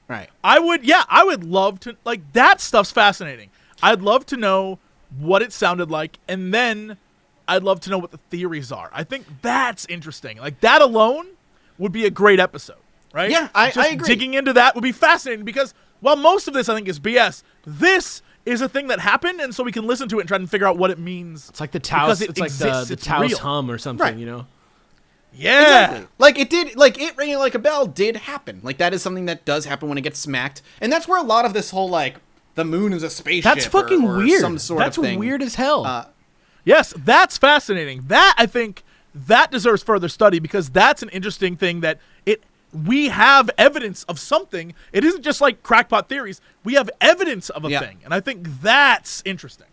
Right. I would love to, like, that stuff's fascinating. I'd love to know what it sounded like, and then I'd love to know what the theories are. I think that's interesting. Like, that alone would be a great episode, right? Yeah, I agree. Digging into that would be fascinating because while most of this I think is BS, this is a thing that happened, and so we can listen to it and try and figure out what it means. It's like the Taos. Because It's like the it's Taos real. hum or something. Right. You know. Yeah. Exactly. Like it did, like it ringing like a bell did happen. Like that is something that does happen when it gets smacked, and that's where a lot of this whole like the moon is a spaceship. That's fucking or weird. Some sort That's of thing. weird as hell. Yes, that's fascinating. That, I think, that deserves further study because that's an interesting thing that we have evidence of something. It isn't just like crackpot theories. We have evidence of a thing, and I think that's interesting.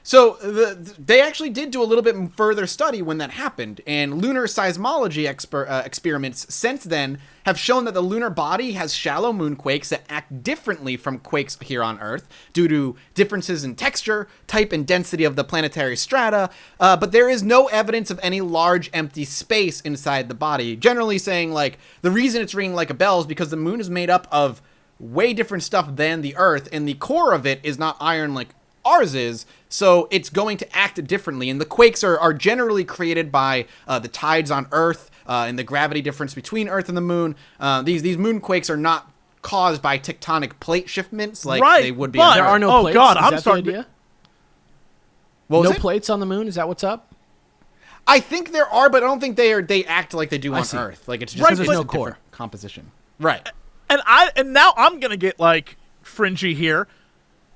So they actually did do a little bit further study when that happened, and lunar seismology experiments since then have shown that the lunar body has shallow moonquakes that act differently from quakes here on Earth due to differences in texture, type, and density of the planetary strata, but there is no evidence of any large empty space inside the body, generally saying, like, the reason it's ringing like a bell is because the moon is made up of way different stuff than the Earth, and the core of it is not iron like ours is, so it's going to act differently. And the quakes are generally created by the tides on Earth and the gravity difference between Earth and the moon. These moonquakes are not caused by tectonic plate shifts like they would be. But there are no oh plates. God, Is I'm that starting. the idea? What was No it? plates on the moon. Is that what's up? I think there are, but I don't think they act like they do on see. Earth. Like it's just Right, there's but- no no core. core composition. Right. And now I'm gonna get like fringy here.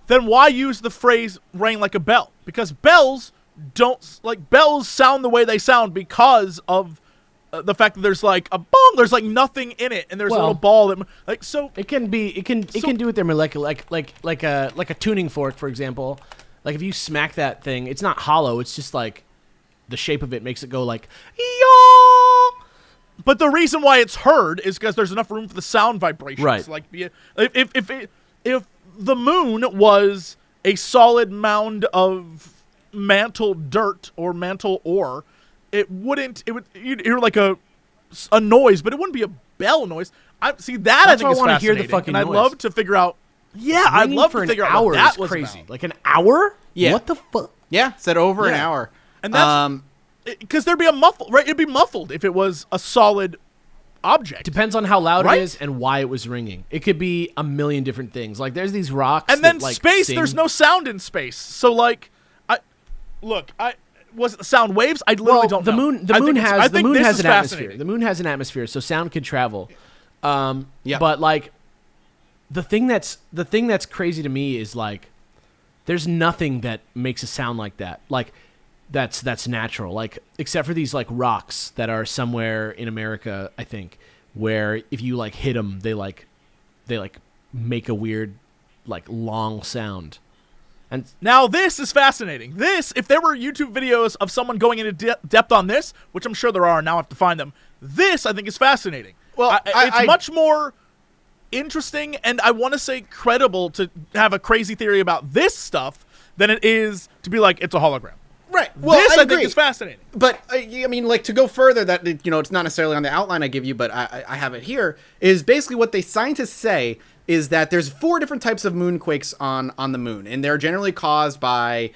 Then why use the phrase "ring like a bell"? Because bells sound the way they sound because of the fact that there's like a boom, there's like nothing in it, and there's a Well, little ball that like so. It can do with their molecular like a tuning fork, for example. Like if you smack that thing, it's not hollow. It's just like the shape of it makes it go like yaw. But the reason why it's heard is because there's enough room for the sound vibrations. Right. Like if the moon was a solid mound of mantle dirt or mantle ore, you'd hear like a noise, but it wouldn't be a bell noise. I think is why I wanna fascinating. hear the fucking and I'd noise. love to figure out. Yeah, I'd Ringing love for to an figure out hour what that is was crazy. about. Like an hour? Yeah. What the fuck? Yeah, said over an Yeah. hour. And that's because there'd be a muffled, right? It'd be muffled if it was a solid object. Depends on how loud Right? it is and why it was ringing. It could be a million different things. Like there's these rocks. And then that, like, space, sing. there's no sound in space. So like, was it the sound waves? I literally don't the know. moon. The I moon think has this an is atmosphere. fascinating. The moon has an atmosphere, so sound can travel. Yeah. But like, the thing that's crazy to me is like, there's nothing that makes a sound like that. Like, that's natural. Like, except for these like rocks that are somewhere in America, I think, where if you like hit them, they make a weird like long sound. And Now this is fascinating. This, if there were YouTube videos of someone going into depth on this, which I'm sure there are, now I have to find them. This I think is fascinating. Well, it's much more interesting and I want to say credible to have a crazy theory about this stuff than it is to be like it's a hologram. Right. Well, This I I think agree. is fascinating. But I mean, like to go further, that it's not necessarily on the outline I give you, but I have it here. Is basically what the scientists say is that there's 4 different types of moonquakes on the moon, and they're generally caused by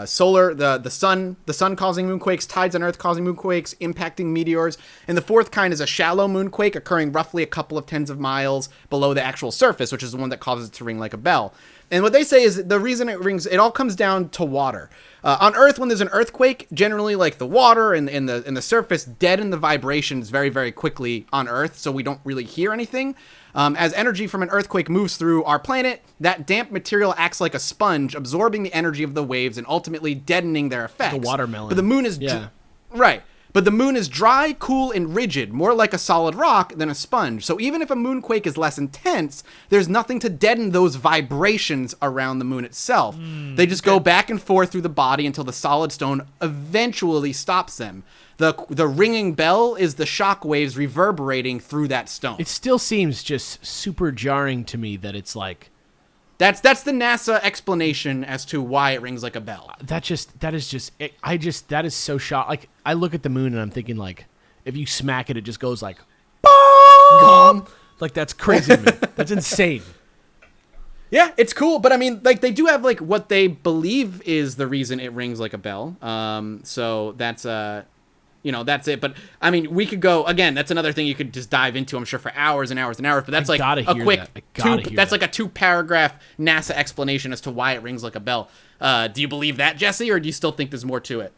solar the sun causing moonquakes, tides on Earth causing moonquakes, impacting meteors, and the 4th kind is a shallow moonquake occurring roughly a couple of tens of miles below the actual surface, which is the one that causes it to ring like a bell. And what they say is the reason it rings, it all comes down to water. On Earth, when there's an earthquake, generally like the water and the surface deaden the vibrations very, very quickly on Earth, so we don't really hear anything. As energy from an earthquake moves through our planet, that damp material acts like a sponge, absorbing the energy of the waves and ultimately deadening their effects. Like a watermelon. But the moon is right. But the moon is dry, cool, and rigid, more like a solid rock than a sponge. So even if a moonquake is less intense, there's nothing to deaden those vibrations around the moon itself. They just go back and forth through the body until the solid stone eventually stops them. The ringing bell is the shock waves reverberating through that stone. it still seems just super jarring to me that it's like That's the NASA explanation as to why it rings like a bell. that is so shock. Like I look at the moon and I'm thinking like if you smack it, it just goes like Gong. Like, that's crazy to me. That's insane. Yeah, it's cool, but I mean, like, they do have, like, what they believe is the reason it rings like a bell. So that's, that's it. But, I mean, we could go, again, that's another thing you could just dive into, I'm sure, for hours and hours and hours. But that's, like, a quick, that's like a 2-paragraph NASA explanation as to why it rings like a bell. Do you believe that, Jesse, or do you still think there's more to it?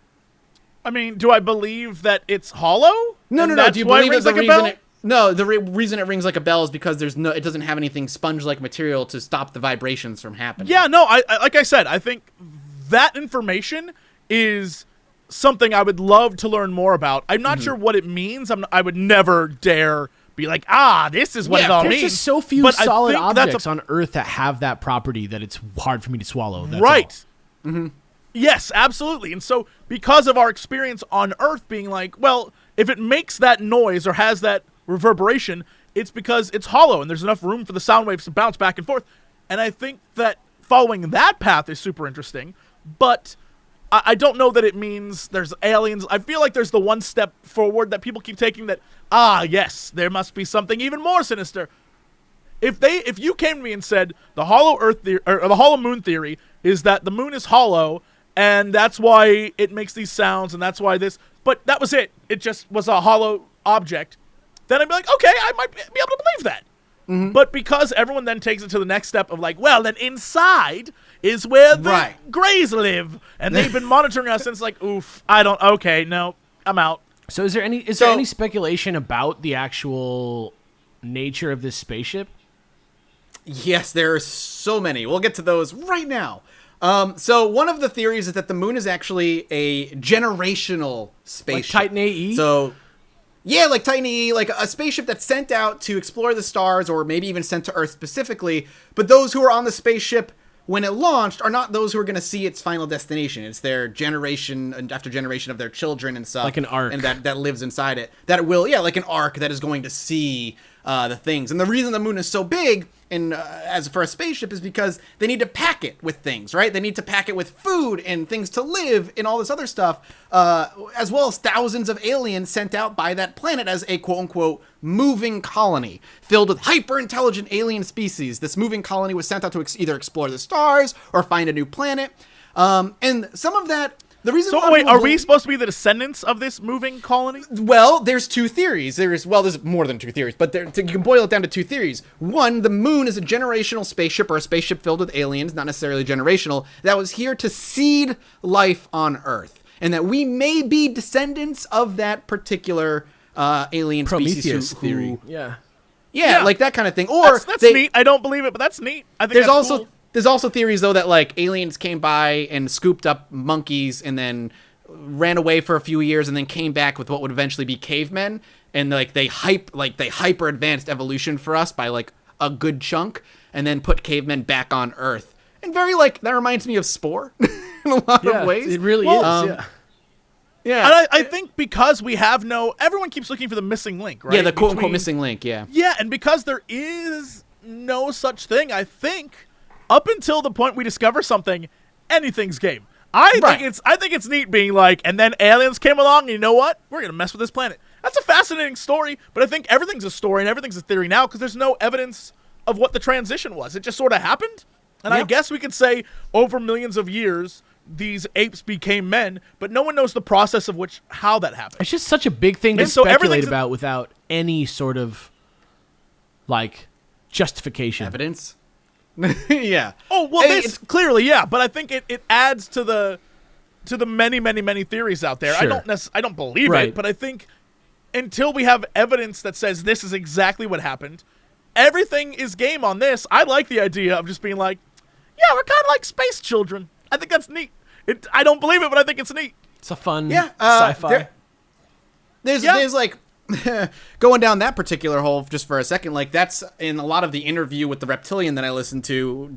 I mean, do I believe that it's hollow? No. Do you believe it's the reason the reason it rings like a bell is because it doesn't have anything sponge-like material to stop the vibrations from happening. Yeah, no, I like I said, I think that information is something I would love to learn more about. I'm not sure what it means. I would never dare be like, this is what it all means. There's just so few solid objects on Earth that have that property that it's hard for me to swallow. That's right. All. Mm-hmm. Yes, absolutely. And so because of our experience on Earth being like, well, if it makes that noise or has that reverberation, it's because it's hollow and there's enough room for the sound waves to bounce back and forth. And I think that following that path is super interesting, but I don't know that it means there's aliens. I feel like there's the one step forward that people keep taking that, yes, there must be something even more sinister. If you came to me and said the hollow Earth theory, or the hollow moon theory is that the moon is hollow and that's why it makes these sounds and that's why this, but that was it. It just was a hollow object. Then I'd be like, okay, I might be able to believe that. Mm-hmm. But because everyone then takes it to the next step of like, well, then inside is where the Greys live. And they've been monitoring us since like, okay, no, I'm out. So is there any speculation about the actual nature of this spaceship? Yes, there are so many. We'll get to those right now. So one of the theories is that the moon is actually a generational spaceship. Like Titan AE? So... yeah, like Titan AE, like a spaceship that's sent out to explore the stars or maybe even sent to Earth specifically. But those who are on the spaceship when it launched are not those who are going to see its final destination. It's their generation after generation of their children and stuff. Like an ark. And that lives inside it. That will, like an ark that is going to see the things. And the reason the moon is so big and as for a spaceship is because they need to pack it with things, right? They need to pack it with food and things to live and all this other stuff, as well as thousands of aliens sent out by that planet as a quote-unquote moving colony filled with hyper-intelligent alien species. This moving colony was sent out to either explore the stars or find a new planet. And some of that... the reason. So wait, are we supposed to be the descendants of this moving colony? Well, there's two theories. There's more than two theories, but you can boil it down to two theories. One, the moon is a generational spaceship or a spaceship filled with aliens, not necessarily generational, that was here to seed life on Earth, and that we may be descendants of that particular alien Prometheus species theory. Yeah, like that kind of thing. Or that's neat. I don't believe it, but that's neat. I think cool. There's also theories, though, that, like, aliens came by and scooped up monkeys and then ran away for a few years and then came back with what would eventually be cavemen. And, like, they hyper-advanced evolution for us by, like, a good chunk and then put cavemen back on Earth. And very, like, that reminds me of Spore in a lot of ways. It really is, Yeah. And I think because we have everyone keeps looking for the missing link, right? Yeah, the quote-unquote missing link, yeah. Yeah, and because there is no such thing, I think... up until the point we discover something, anything's game. I think it's neat being like, and then aliens came along, and you know what? We're gonna mess with this planet. That's a fascinating story, but I think everything's a story and everything's a theory now because there's no evidence of what the transition was. It just sort of happened, and I guess we could say over millions of years these apes became men, but no one knows the process of how that happened. It's just such a big thing to speculate about without any sort of like justification. Evidence. Yeah. Oh well, it's clearly but I think it adds to the many theories out there. Sure. I don't believe it, but I think until we have evidence that says this is exactly what happened, everything is game on this. I like the idea of just being like, yeah, we're kind of like space children. I think that's neat. I don't believe it, but I think it's neat. It's a fun sci-fi. There's like going down that particular hole just for a second, like that's in a lot of the interview with the reptilian that I listened to,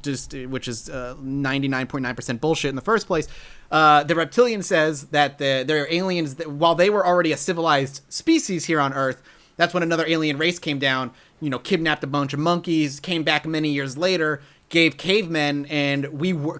which is 99.9% bullshit in the first place. The reptilian says that they're aliens that, while they were already a civilized species here on Earth, that's when another alien race came down, kidnapped a bunch of monkeys, came back many years later, gave cavemen, and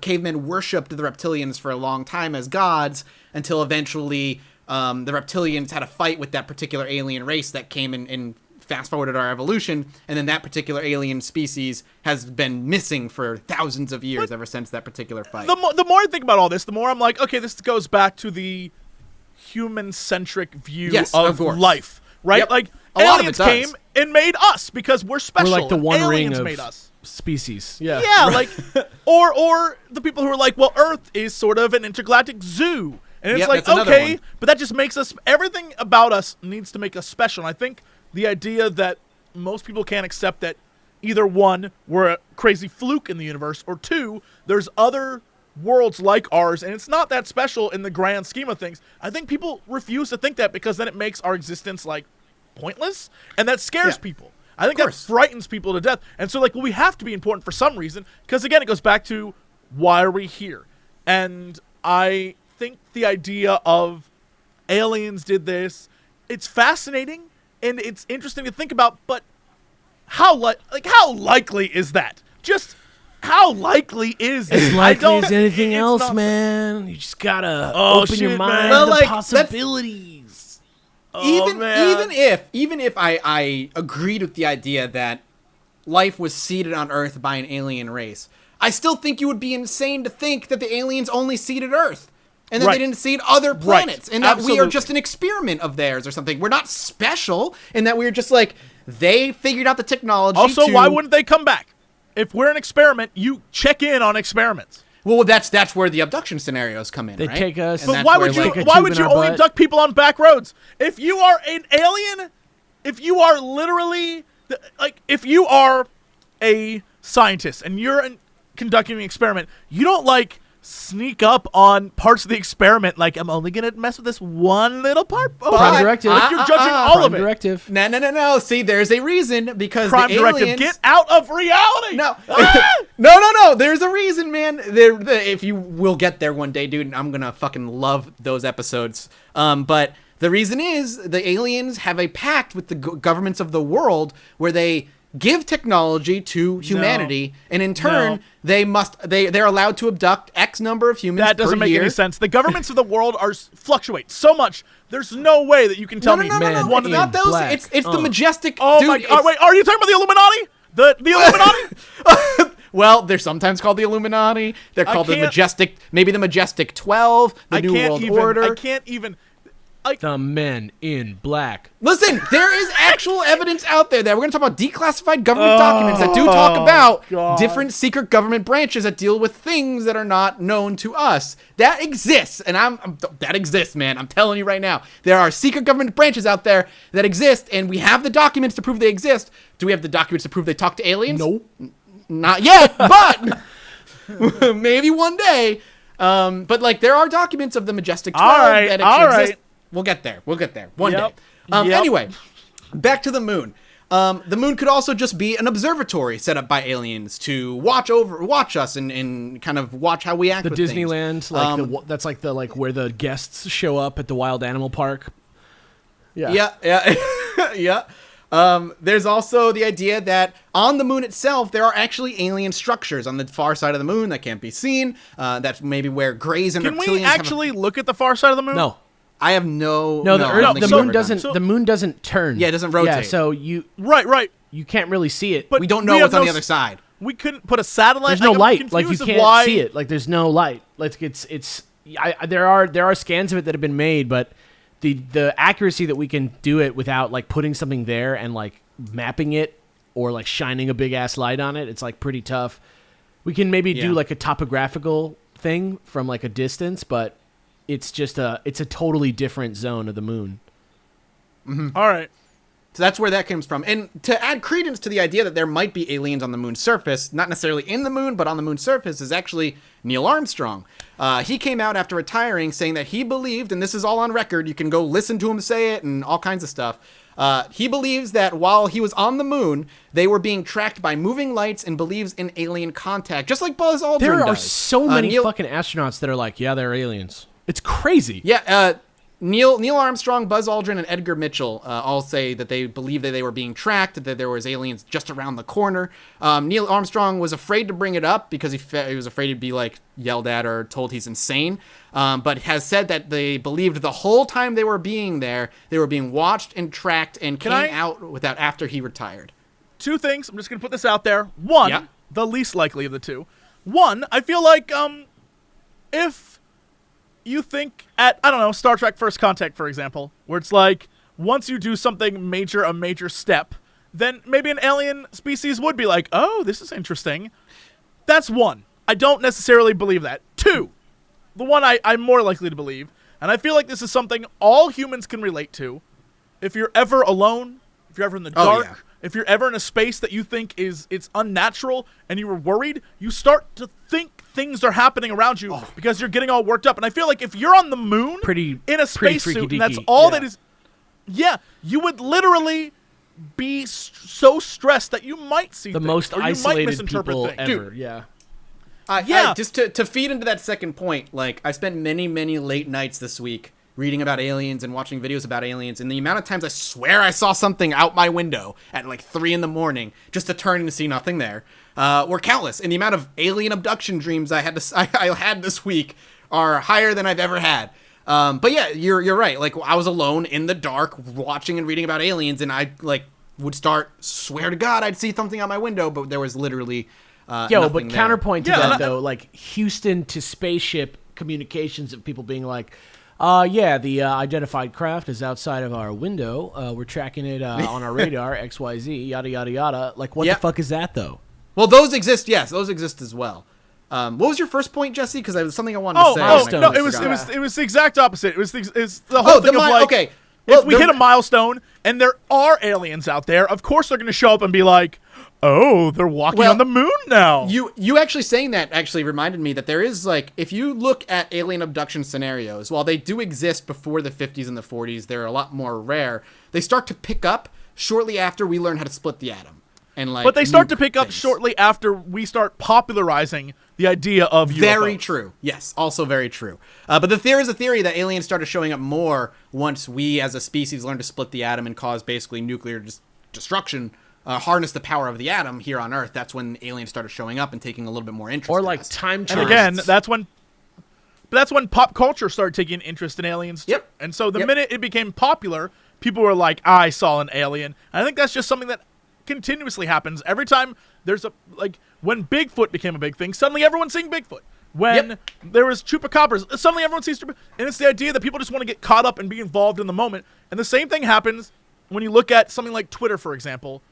cavemen worshipped the reptilians for a long time as gods until eventually the reptilians had a fight with that particular alien race that came and fast forwarded our evolution, and then that particular alien species has been missing for thousands of years ever since that particular fight. The more I think about all this, the more I'm like, okay, this goes back to the human-centric view of course. life, right? Yep. Like, A lot of it aliens came and made us because we're special. We're like the one aliens ring of made us. species. Yeah. Yeah, like, or the people who are like, well, Earth is sort of an intergalactic zoo. And it's Yep, like, that's another okay, one. but that just makes us, everything about us needs to make us special. And I think the idea that most people can't accept that either one, we're a crazy fluke in the universe, or two, there's other worlds like ours, and it's not that special in the grand scheme of things. I think people refuse to think that because then it makes our existence, like, pointless, and that scares people. I think that frightens people to death. And so, like, well, we have to be important for some reason, because, again, it goes back to why are we here? And I think the idea of aliens did this, it's fascinating, and it's interesting to think about, but how likely is that? Just how likely is this? As likely as anything else, man. You just gotta open your mind to the possibilities. Even if I agreed with the idea that life was seeded on Earth by an alien race, I still think you would be insane to think that the aliens only seeded Earth. And that they didn't seed other planets. And that we are just an experiment of theirs or something. We're not special. And that we're just like, they figured out the technology. Also, why wouldn't they come back? If we're an experiment, you check in on experiments. Well, that's where the abduction scenarios come in, They right? take us. And But why would you only abduct people on back roads? If you are an alien, if you are literally, like, if you are a scientist and you're conducting an experiment, you don't, like, sneak up on parts of the experiment like, I'm only going to mess with this one little part. Prime directive. Like, you're judging all of it. Directive. No. See, there's a reason, because Prime the directive. aliens... Get out of reality. No. No. There's a reason, man. If you will get there one day, dude, I'm going to fucking love those episodes. But the reason is the aliens have a pact with the governments of the world where they give technology to humanity, and in turn, they're allowed to abduct X number of humans. That doesn't per make year. any sense. The governments of the world fluctuate so much. There's no way that you can tell me No. one It's of not them. those. black. It's the majestic. Oh dude, my God! Wait, are you talking about the Illuminati? The Illuminati? Well, they're sometimes called the Illuminati. They're called the majestic. Maybe the majestic 12. The New World Order. I can't even. The men in black. Listen, there is actual evidence out there that we're going to talk about declassified government documents that do talk about different secret government branches that deal with things that are not known to us. That exists, and that exists, man. I'm telling you right now. There are secret government branches out there that exist, and we have the documents to prove they exist. Do we have the documents to prove they talk to aliens? No. Not yet, but maybe one day. But like, there are documents of the majestic 12 that exist. We'll get there. One day. Anyway, back to the moon. The moon could also just be an observatory set up by aliens to watch us and kind of watch how we act. The with Disneyland, things. like that's like the where the guests show up at the wild animal park. Yeah. There's also the idea that on the moon itself, there are actually alien structures on the far side of the moon that can't be seen. That's maybe where greys and reptilians. Can we actually look at the far side of the moon? No. I have no. The Earth, the moon doesn't. So- the moon doesn't turn. Yeah, it doesn't rotate. Yeah, so you Right. you can't really see it. But We don't know have what's on no the other side. We couldn't put a satellite. there's no I'm light. Like you confused of can't why- see it. Like there's no light. Like there are scans of it that have been made, but the accuracy that we can do it without like putting something there and like mapping it or like shining a big ass light on it, it's like pretty tough. We can maybe do like a topographical thing from like a distance, but it's just a totally different zone of the moon. All right. So that's where that comes from. And to add credence to the idea that there might be aliens on the moon's surface, not necessarily in the moon, but on the moon's surface, is actually Neil Armstrong. He came out after retiring saying that he believed, and this is all on record, you can go listen to him say it and all kinds of stuff. He believes that while he was on the moon, they were being tracked by moving lights and believes in alien contact, just like Buzz Aldrin There are does. so many Neil- fucking astronauts that are like, yeah, they're aliens. It's crazy. Yeah, Neil Armstrong, Buzz Aldrin, and Edgar Mitchell all say that they believe that they were being tracked, that there was aliens just around the corner. Neil Armstrong was afraid to bring it up because he was afraid he'd be like yelled at or told he's insane, but has said that they believed the whole time they were being there, they were being watched and tracked and came out without after he retired. Two things. I'm just going to put this out there. One, the least likely of the two. One, I feel like if you think at, I don't know, Star Trek First Contact, for example, where it's like, once you do something major, a major step, then maybe an alien species would be like, oh, this is interesting. That's one. I don't necessarily believe that. Two, the one I'm more likely to believe, and I feel like this is something all humans can relate to. If you're ever alone, if you're ever in the dark, if you're ever in a space that you think it's unnatural and you were worried, you start to think things are happening around you because you're getting all worked up. And I feel like if you're on the moon in a spacesuit and that's all that is, you would literally be so stressed that you might see the things, most or isolated you might misinterpret people things. ever. I just to feed into that second point, like I spent many late nights this week reading about aliens and watching videos about aliens, and the amount of times I swear I saw something out my window at like 3 a.m. just to turn and see nothing there were countless. And the amount of alien abduction dreams I had this week are higher than I've ever had. But yeah, you're right. Like I was alone in the dark watching and reading about aliens, and I like would swear to God I'd see something out my window, but there was literally But nothing counterpoint to there. that though, like Houston to spaceship communications of people being like, the identified craft is outside of our window. We're tracking it on our radar, XYZ, yada, yada, yada. Like, what the fuck is that, though? Well, those exist, yes. Those exist as well. What was your first point, Jesse? Because it was something I wanted to say. No, it was the exact opposite. It was the whole thing of like, okay. Well, if we hit a milestone and there are aliens out there, of course they're going to show up and be like, oh, they're walking on the moon now. You actually saying that actually reminded me that there is, like, if you look at alien abduction scenarios, while they do exist before the 50s and the 40s, they're a lot more rare. They start to pick up shortly after we learn how to split the atom. And like, but they start to pick up shortly after we start popularizing the idea of UFOs. Very true. Yes, also very true. But there is a theory that aliens started showing up more once we as a species learned to split the atom and cause basically nuclear destruction, harness the power of the atom here on Earth. That's when aliens started showing up and taking a little bit more interest. Or in like us. time travel. And again, that's when pop culture started taking interest in aliens too. Yep. And so the minute it became popular, people were like, I saw an alien. And I think that's just something that continuously happens every time there's when Bigfoot became a big thing, suddenly everyone's seeing Bigfoot. When there was chupacabras, suddenly everyone sees chupacabras. And it's the idea that people just want to get caught up and be involved in the moment. And the same thing happens when you look at something like Twitter, for example.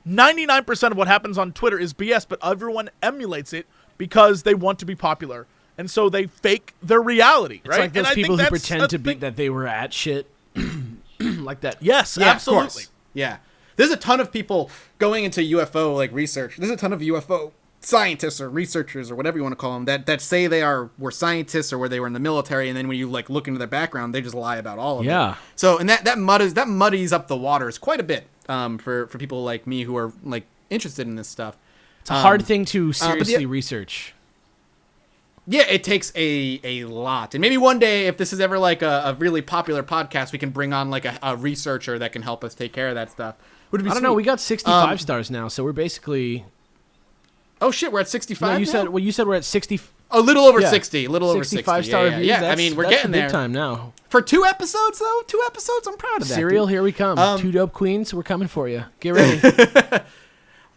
99% of what happens on Twitter is BS, but everyone emulates it because they want to be popular. And so they fake their reality, right? It's like those people who pretend to be that they were at shit like that. Yes, absolutely. Yeah. There's a ton of people going into UFO like research. There's a ton of UFO scientists or researchers or whatever you want to call them that say were scientists or where they were in the military, and then when you like look into their background, they just lie about all of it. So and that muddies up the waters quite a bit for people like me who are like interested in this stuff. It's a hard thing to seriously research. Yeah, it takes a lot. And maybe one day, if this is ever like a really popular podcast, we can bring on like a researcher that can help us take care of that stuff. I don't know. We got 65 stars now, so we're basically. Oh shit, we're at 65. No, you said we're at 60. A little over 60. A little over 60. 65 star reviews. Yeah, I mean, we're getting there. Big time now. For 2 episodes, though? 2 episodes? I'm proud of that. Serial, here we come. 2 dope queens, we're coming for you. Get ready.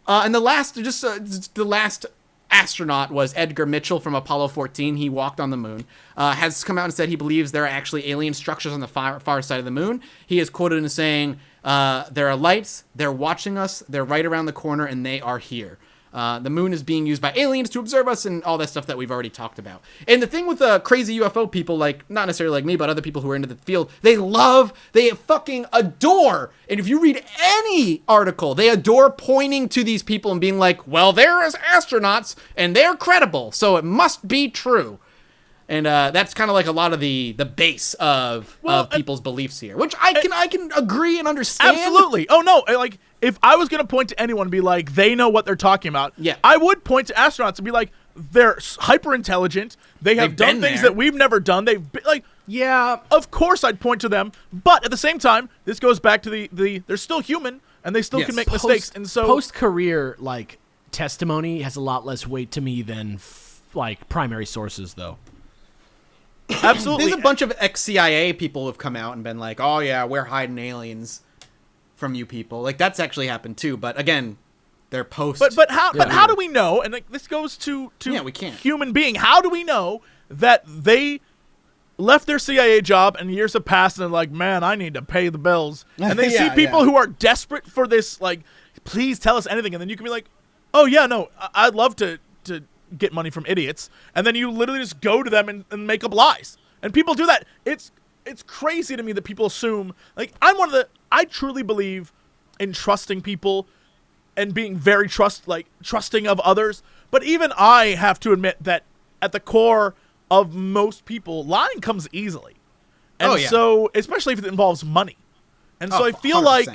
And the last astronaut was Edgar Mitchell from Apollo 14. He walked on the moon. Has come out and said he believes there are actually alien structures on the far side of the moon. He is quoted as saying, there are lights, they're watching us, they're right around the corner, and they are here. The moon is being used by aliens to observe us and all that stuff that we've already talked about. And the thing with crazy UFO people, like, not necessarily like me, but other people who are into the field, they fucking adore. And if you read any article, they adore pointing to these people and being like, well, they're as astronauts and they're credible, so it must be true. And that's kind of like a lot of the base of people's beliefs here, which I can agree and understand. Absolutely. Oh, no. Like, if I was going to point to anyone and be like, they know what they're talking about, I would point to astronauts and be like, they're hyper intelligent. They've done things that we've never done. Yeah. of course I'd point to them. But at the same time, this goes back to the they're still human and they still Yes. can make mistakes. And so post-career, like, testimony has a lot less weight to me than like primary sources, though. absolutely, There's a bunch of ex-CIA people who have come out and been like, "Oh yeah, we're hiding aliens from you people." Like that's actually happened too. But again, they're post. But how do we know? And like this goes to we can't. human being. How do we know that they left their CIA job and years have passed and they're like, man, I need to pay the bills. And they see people who are desperate for this, like, please tell us anything. And then you can be like, oh yeah, no, I'd love to get money from idiots. And then you literally just go to them and make up lies. And people do that. It's crazy to me that people assume, like, I truly believe in trusting people and being very trusting of others. But even I have to admit that at the core of most people, lying comes easily. And so, especially if it involves money. And so I feel 100%. like...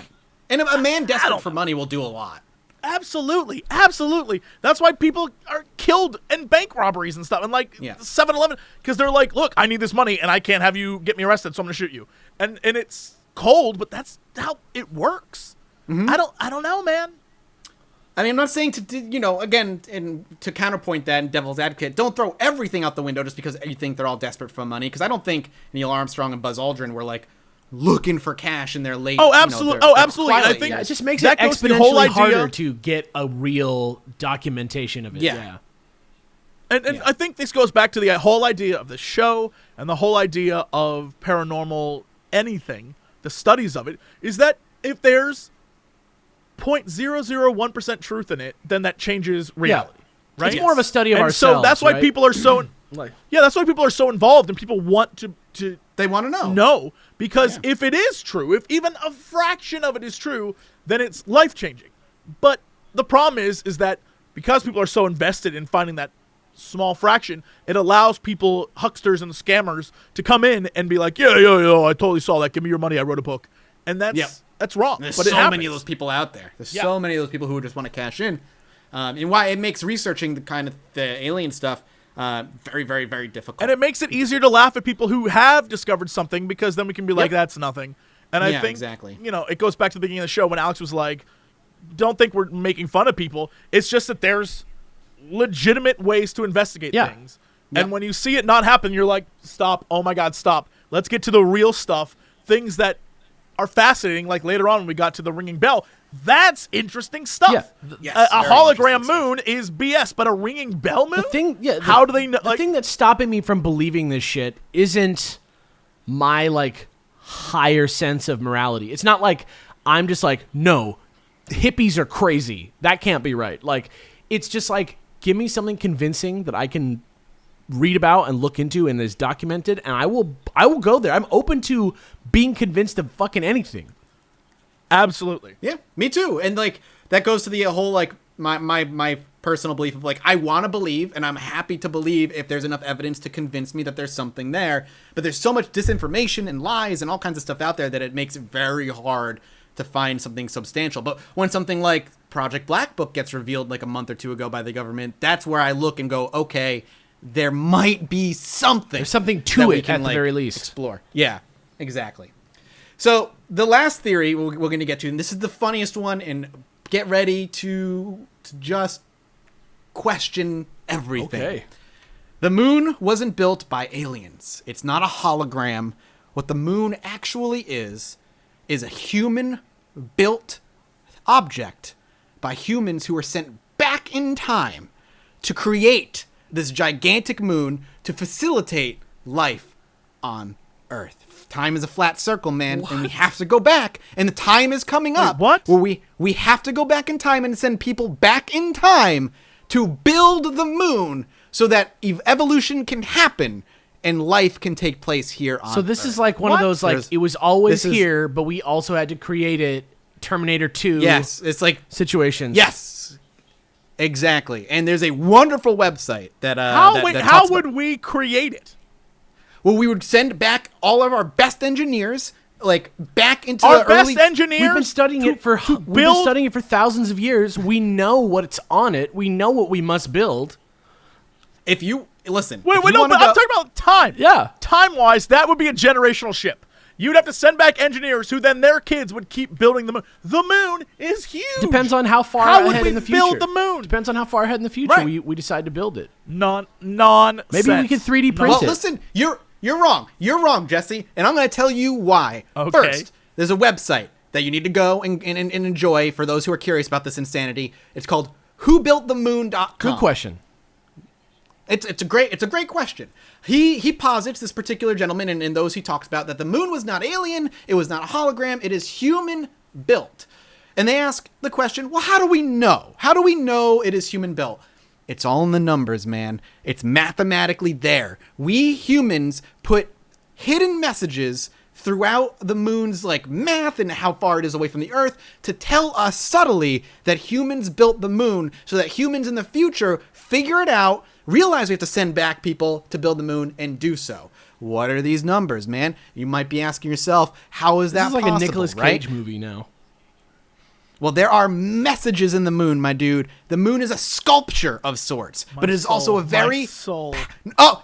And a man desperate for money will do a lot. Absolutely. Absolutely. That's why people are killed in bank robberies and stuff. And like 7-Eleven, because they're like, look, I need this money and I can't have you get me arrested, so I'm going to shoot you. And it's cold, but that's how it works. Mm-hmm. I don't know, man. I mean, I'm not saying to, again, and to counterpoint that and devil's advocate, don't throw everything out the window just because you think they're all desperate for money. Because I don't think Neil Armstrong and Buzz Aldrin were like looking for cash in their late. Oh, absolutely. Absolutely. And I think it just makes it exponentially harder to get a real documentation of it. Yeah. And I think this goes back to the whole idea of the show and the whole idea of paranormal anything, the studies of it, is that if there's 0.001% truth in it, then that changes reality. Yeah. Right? It's more of a study of and ourselves. So that's why right? people are so that's why people are so involved and people want to they want to know. No, because if it is true, if even a fraction of it is true, then it's life-changing. But the problem is that because people are so invested in finding that small fraction, it allows people, hucksters and scammers, to come in and be like, yeah, I totally saw that. Give me your money. I wrote a book. And that's wrong. There's but so many of those people out there. There's so many of those people who just want to cash in. And why it makes researching the alien stuff very, very, very difficult. And it makes it easier to laugh at people who have discovered something because then we can be like, that's nothing. And I think, exactly. It goes back to the beginning of the show when Alex was like, don't think we're making fun of people. It's just that there's legitimate ways to investigate things. And when you see it not happen, you're like, stop. Oh my God, stop. Let's get to the real stuff. Things that are fascinating, like later on when we got to the ringing bell. That's interesting stuff. Yeah. A hologram moon is BS, but a ringing bell moon? How do they know? The thing that's stopping me from believing this shit isn't my, like, higher sense of morality. It's not like I'm just like, no, hippies are crazy. That can't be right. Like, it's just like, give me something convincing that I can read about and look into and is documented, and I will go there. I'm open to being convinced of fucking anything. Absolutely. Yeah, me too. And like that goes to the whole like my personal belief of like I want to believe and I'm happy to believe if there's enough evidence to convince me that there's something there. But there's so much disinformation and lies and all kinds of stuff out there that it makes it very hard to find something substantial. But when something like Project Black Book gets revealed like a month or two ago by the government, that's where I look and go, okay, there might be something. There's something to it at the very least. Explore. Yeah, exactly. So the last theory we're going to get to, and this is the funniest one, and get ready to just question everything. Okay. The moon wasn't built by aliens. It's not a hologram. What the moon actually is a human-built object by humans who were sent back in time to create this gigantic moon to facilitate life on Earth. Time is a flat circle, man, and we have to go back, and the time is coming up. What? Where we have to go back in time and send people back in time to build the moon so that evolution can happen and life can take place here on So this Earth. is like one of those, like, it was always here, but we also had to create it, Terminator 2 it's like situations. Yes. Exactly. And there's a wonderful website that how would we create it? Well, we would send back all of our best engineers, like back into our the best early. engineers. We've been studying it for thousands of years. We know what's on it. We know what we must build. If you listen. Wait, if you no, wanna but I'm talking about time. Yeah. Time-wise, that would be a generational ship. You'd have to send back engineers who then their kids would keep building the moon. The moon is huge. Depends on how far How would ahead we in the future. build the moon? Depends on how far ahead in the future Right. we decide to build it. Nonsense. Maybe we can 3D print Well, it. listen, you're wrong. You're wrong, Jesse, and I'm going to tell you why. Okay. First, there's a website that you need to go and enjoy for those who are curious about this insanity. It's called whobuiltthemoon.com. Good question. It's a great question. He posits, this particular gentleman and those he talks about, that the moon was not alien, it was not a hologram, it is human built. And they ask the question, well, how do we know? How do we know it is human built? It's all in the numbers, man. It's mathematically there. We humans put hidden messages throughout the moon's math and how far it is away from the Earth to tell us subtly that humans built the moon, so that humans in the future figure it out, realize we have to send back people to build the moon, and do so. What are these numbers, man? You might be asking yourself, how is that This is like possible, a Nicolas right? Cage movie now. Well, there are messages in the moon, my dude. The moon is a sculpture of sorts, but it is also a very... My soul. Oh,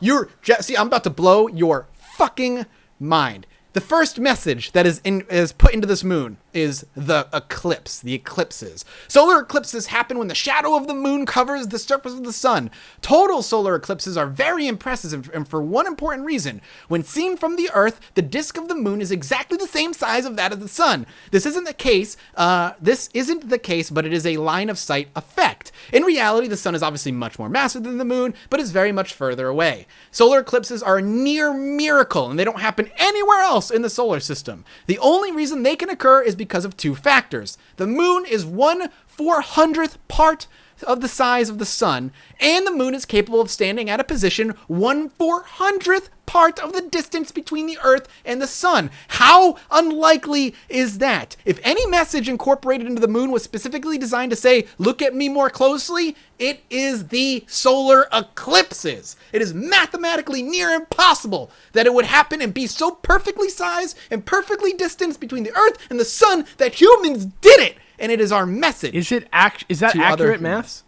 see, I'm about to blow your fucking mind. The first message that is put into this moon is the eclipse, the eclipses. Solar eclipses happen when the shadow of the moon covers the surface of the sun. Total solar eclipses are very impressive, and for one important reason. When seen from the Earth, the disk of the moon is exactly the same size of that of the sun. This isn't the case, but it is a line of sight effect. In reality, the sun is obviously much more massive than the moon, but is very much further away. Solar eclipses are a near miracle, and they don't happen anywhere else in the solar system. The only reason they can occur is because of two factors. The moon is 1/400th part of the size of the sun, and the moon is capable of standing at a position 1/400th part of the distance between the Earth and the sun. How unlikely is that? If any message incorporated into the moon was specifically designed to say, look at me more closely, it is the solar eclipses. It is mathematically near impossible that it would happen and be so perfectly sized and perfectly distanced between the Earth and the sun that humans did it. And it is our message. Is that accurate math?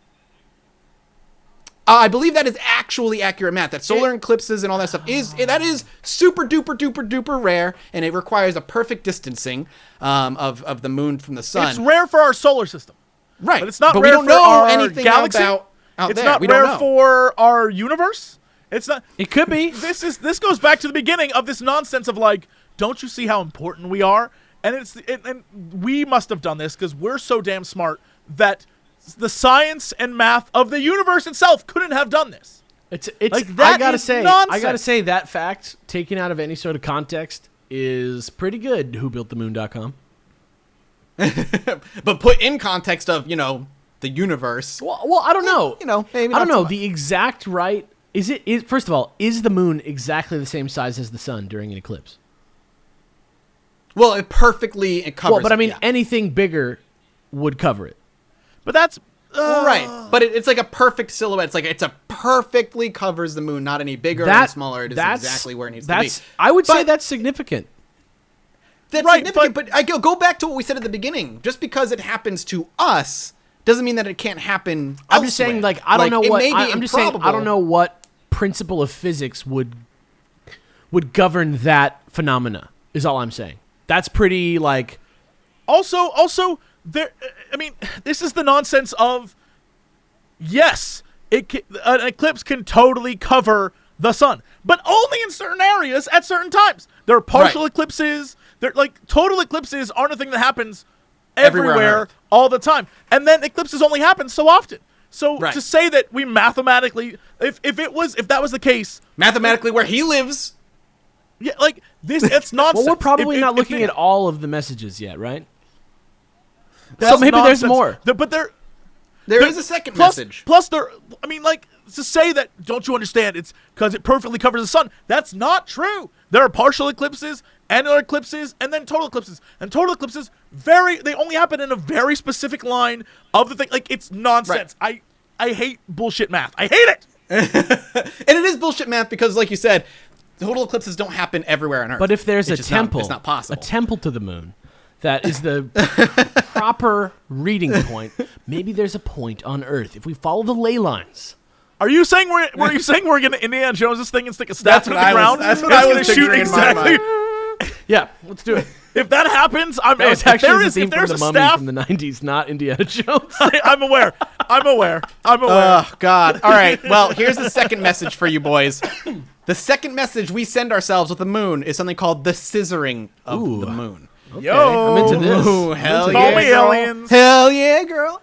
I believe that is actually accurate math. That solar eclipses and all that stuff is super duper rare, and it requires a perfect distancing of the moon from the sun. It's rare for our solar system. Right. But it's not we rare don't for know our anything galaxy. out It's there. not We don't rare know. for our universe. It's not. It could be. This goes back to the beginning of this nonsense of don't you see how important we are? And and we must have done this because we're so damn smart that the science and math of the universe itself couldn't have done this. It's that I gotta is say nonsense. that fact taken out of any sort of context is pretty good. Whobuiltthemoon.com. But put in context of, the universe. Well, I don't know. Maybe I don't not so know much. the exact right. First of all, is the moon exactly the same size as the sun during an eclipse? Well, it covers Well, but I mean, it, yeah. anything bigger would cover it. But that's Right, but it's like a perfect silhouette. It's a perfectly covers the moon, not any bigger or any smaller. It is exactly where it needs to be. I would say But- that's significant. That's Right, significant, but I go back to what we said at the beginning. Just because it happens to us doesn't mean that it can't happen I'm just saying, elsewhere. I don't know it what. may be I'm just saying, I improbable. don't know what principle of physics would govern that phenomena. Is all I'm saying. That's pretty also there. I mean, this is the nonsense of yes, an eclipse can totally cover the sun, but only in certain areas at certain times. There are partial eclipses. They're total eclipses aren't a thing that happens Everywhere on everywhere Earth. all the time, and then eclipses only happen so often. So Right. to say that we mathematically, if that was the case, Mathematically, where he lives, yeah, it's nonsense. Well, we're probably not looking at all of the messages yet, right? So maybe there's more. But there is a second message. Plus, to say that, don't you understand, it's because it perfectly covers the sun. That's not true. There are partial eclipses, annular eclipses, and then total eclipses. And total eclipses, they only happen in a very specific line of the thing. It's nonsense. Right. I hate bullshit math. I hate it. And it is bullshit math because, like you said, total eclipses don't happen everywhere on Earth. But if there's It's a just temple, it's not possible. a temple to the moon, that is the proper reading point. Maybe there's a point on Earth if we follow the ley lines Are you saying we're gonna Indiana Jones this thing and stick a staff in the ground? That's what I was shoot picturing in my exactly. mind. Yeah, let's do it. If that happens, I'm. That was If actually there the is, theme if there's from a the Mummy staff, from the 90s, not Indiana Jones. I'm aware. Oh, God. All right. Well, here's the second message for you boys. The second message we send ourselves with the moon is something called the scissoring of Ooh. the moon. Yo, I'm into this. Ooh, hell Call yeah, me girl. aliens. Hell yeah, girl.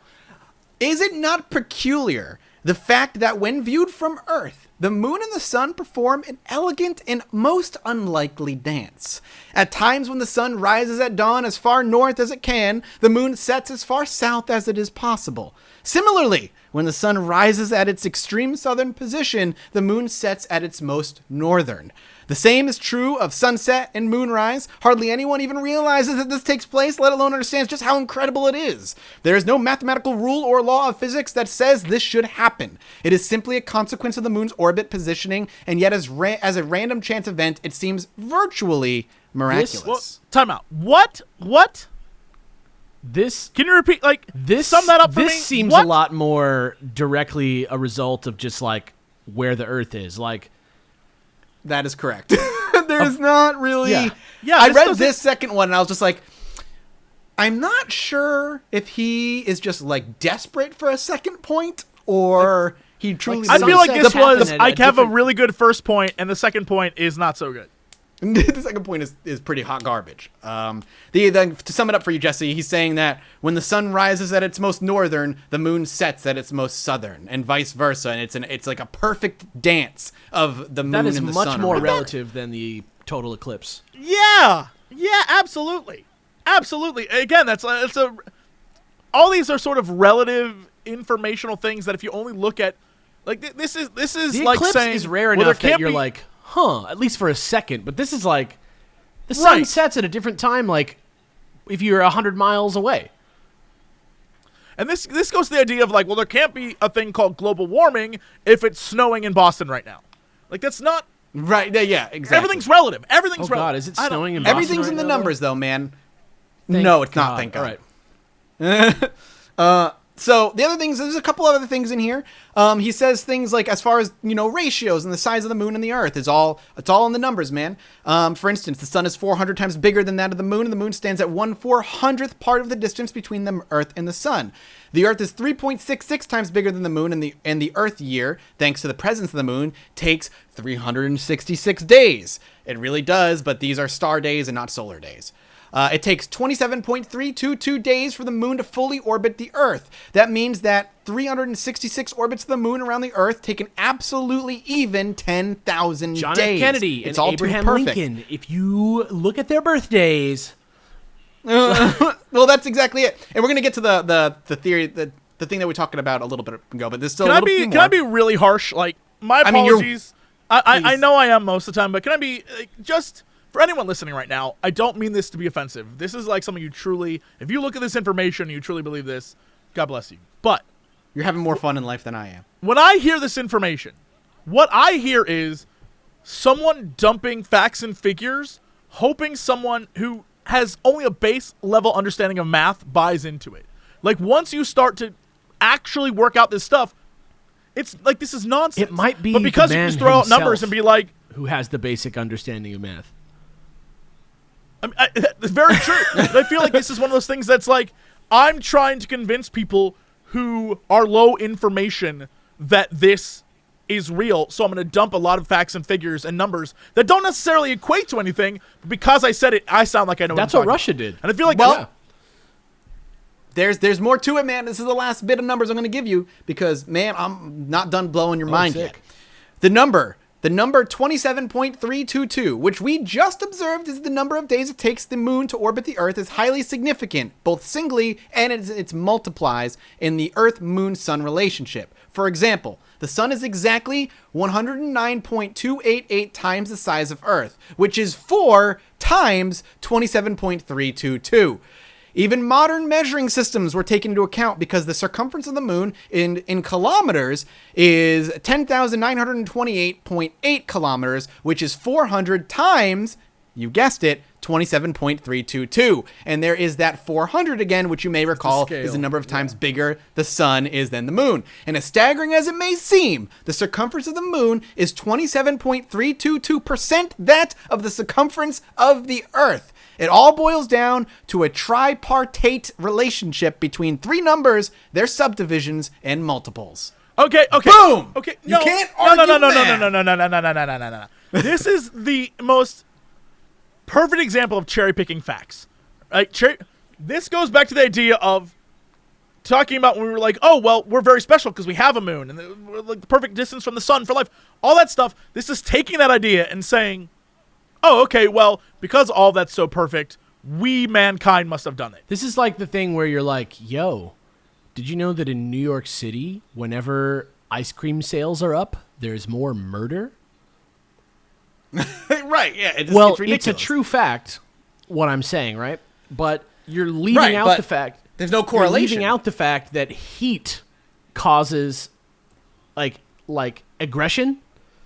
Is it not peculiar, the fact that when viewed from Earth, the moon and the sun perform an elegant and most unlikely dance? At times when the sun rises at dawn as far north as it can, the moon sets as far south as it is possible. Similarly, when the sun rises at its extreme southern position, the moon sets at its most northern. The same is true of sunset and moonrise. Hardly anyone even realizes that this takes place, let alone understands just how incredible it is. There is no mathematical rule or law of physics that says this should happen. It is simply a consequence of the moon's orbit positioning, and yet as a random chance event, it seems virtually miraculous. Well, time out. What? This Can you repeat? Like this sum that up for me. This seems What? a lot more directly a result of just like where the Earth is. Like, That is correct. There's not really... Yeah, I this read doesn't- this second one and I was just like, I'm not sure if he is just like desperate for a second point or he truly... I feel like Sunset this happened was. at a I have a different- really good first point, and the second point is not so good. The second point is pretty hot garbage. To sum it up for you, Jesse, he's saying that when the sun rises at its most northern, the moon sets at its most southern, and vice versa. And it's like a perfect dance of the moon that is and the much sun. more around the Earth. relative than the total eclipse. Yeah, absolutely. Again, that's all these are sort of relative informational things that if you only look at, like this is The like eclipse saying is rare well, there enough that can't you're be- like, at least for a second. But this is like, the sun Right. sets at a different time, like if you're 100 miles away. And this goes to the idea of like, well, there can't be a thing called global warming if it's snowing in Boston right now. Like that's not Right, yeah, exactly. everything's relative. Everything's Oh relative. God, is it I don't- snowing in Boston Everything's right in the now, numbers, though, man. though? No, it's not, God. thank God. All right. So the other things, there's a couple other things in here. He says things like, as far as ratios and the size of the moon and the Earth it's all in the numbers, man. For instance, the sun is 400 times bigger than that of the moon, and the moon stands at 1/400th part of the distance between the Earth and the sun. The Earth is 3.66 times bigger than the moon, and the Earth year, thanks to the presence of the moon, takes 366 days. It really does, but these are star days and not solar days. It takes 27.322 days for the moon to fully orbit the Earth. That means that 366 orbits of the moon around the Earth take an absolutely even 10,000 John days. F. Kennedy It's and all Abraham too perfect. Lincoln. If you look at their birthdays, Well, that's exactly it. And we're gonna get to the theory, the thing that we were talking about a little bit ago. But there's still a little few Can I more. be really harsh? Like my I mean, you're- apologies. I know I am most of the time, but can I be just for anyone listening right now? I don't mean this to be offensive. This is like something you truly, if you look at this information and you truly believe this, God bless you. But You're having more fun in life than I am. when I hear this information, what I hear is someone dumping facts and figures, hoping someone who has only a base level understanding of math buys into it. Like once you start to actually work out this stuff, it's like this is nonsense. It might be but because the you man just throw out numbers himself. and be like, who has the basic understanding of math? I mean, it's very true. And I feel like this is one of those things that's like, I'm trying to convince people who are low information that this is real. So I'm going to dump a lot of facts and figures and numbers that don't necessarily equate to anything. But because I said it, I sound like I know That's what I'm what talking Russia about. did. And I feel like Well, there's more to it, man. This is the last bit of numbers I'm going to give you because, man, I'm not done blowing your mind sick. yet. The number 27.322, which we just observed is the number of days it takes the moon to orbit the Earth, is highly significant, both singly and it multiplies in the Earth-Moon-Sun relationship. For example, the sun is exactly 109.288 times the size of Earth, which is 4 times 27.322. Even modern measuring systems were taken into account because the circumference of the moon in kilometers is 10,928.8 kilometers, which is 400 times You guessed it, 27.322. And there is that 400 again, which you may recall is the number of times bigger the sun is than the moon. And as staggering as it may seem, the circumference of the moon is 27.322% that of the circumference of the Earth. It all boils down to a tripartite relationship between three numbers, their subdivisions, and multiples. Okay. Boom! Okay. You can't argue No. This is the most perfect example of cherry-picking facts. Right? This goes back to the idea of talking about when we were like, oh, well, we're very special because we have a moon, and we're like the perfect distance from the sun for life. All that stuff, this is taking that idea and saying, oh, okay, well, because all that's so perfect, we, mankind, must have done it. This is like the thing where you're like, yo, did you know that in New York City, whenever ice cream sales are up, there's more murder? Right, yeah. It's ridiculous. It's a true fact, what I'm saying, right? But you're leaving out the fact... There's no correlation. You're leaving out the fact that heat causes, like aggression.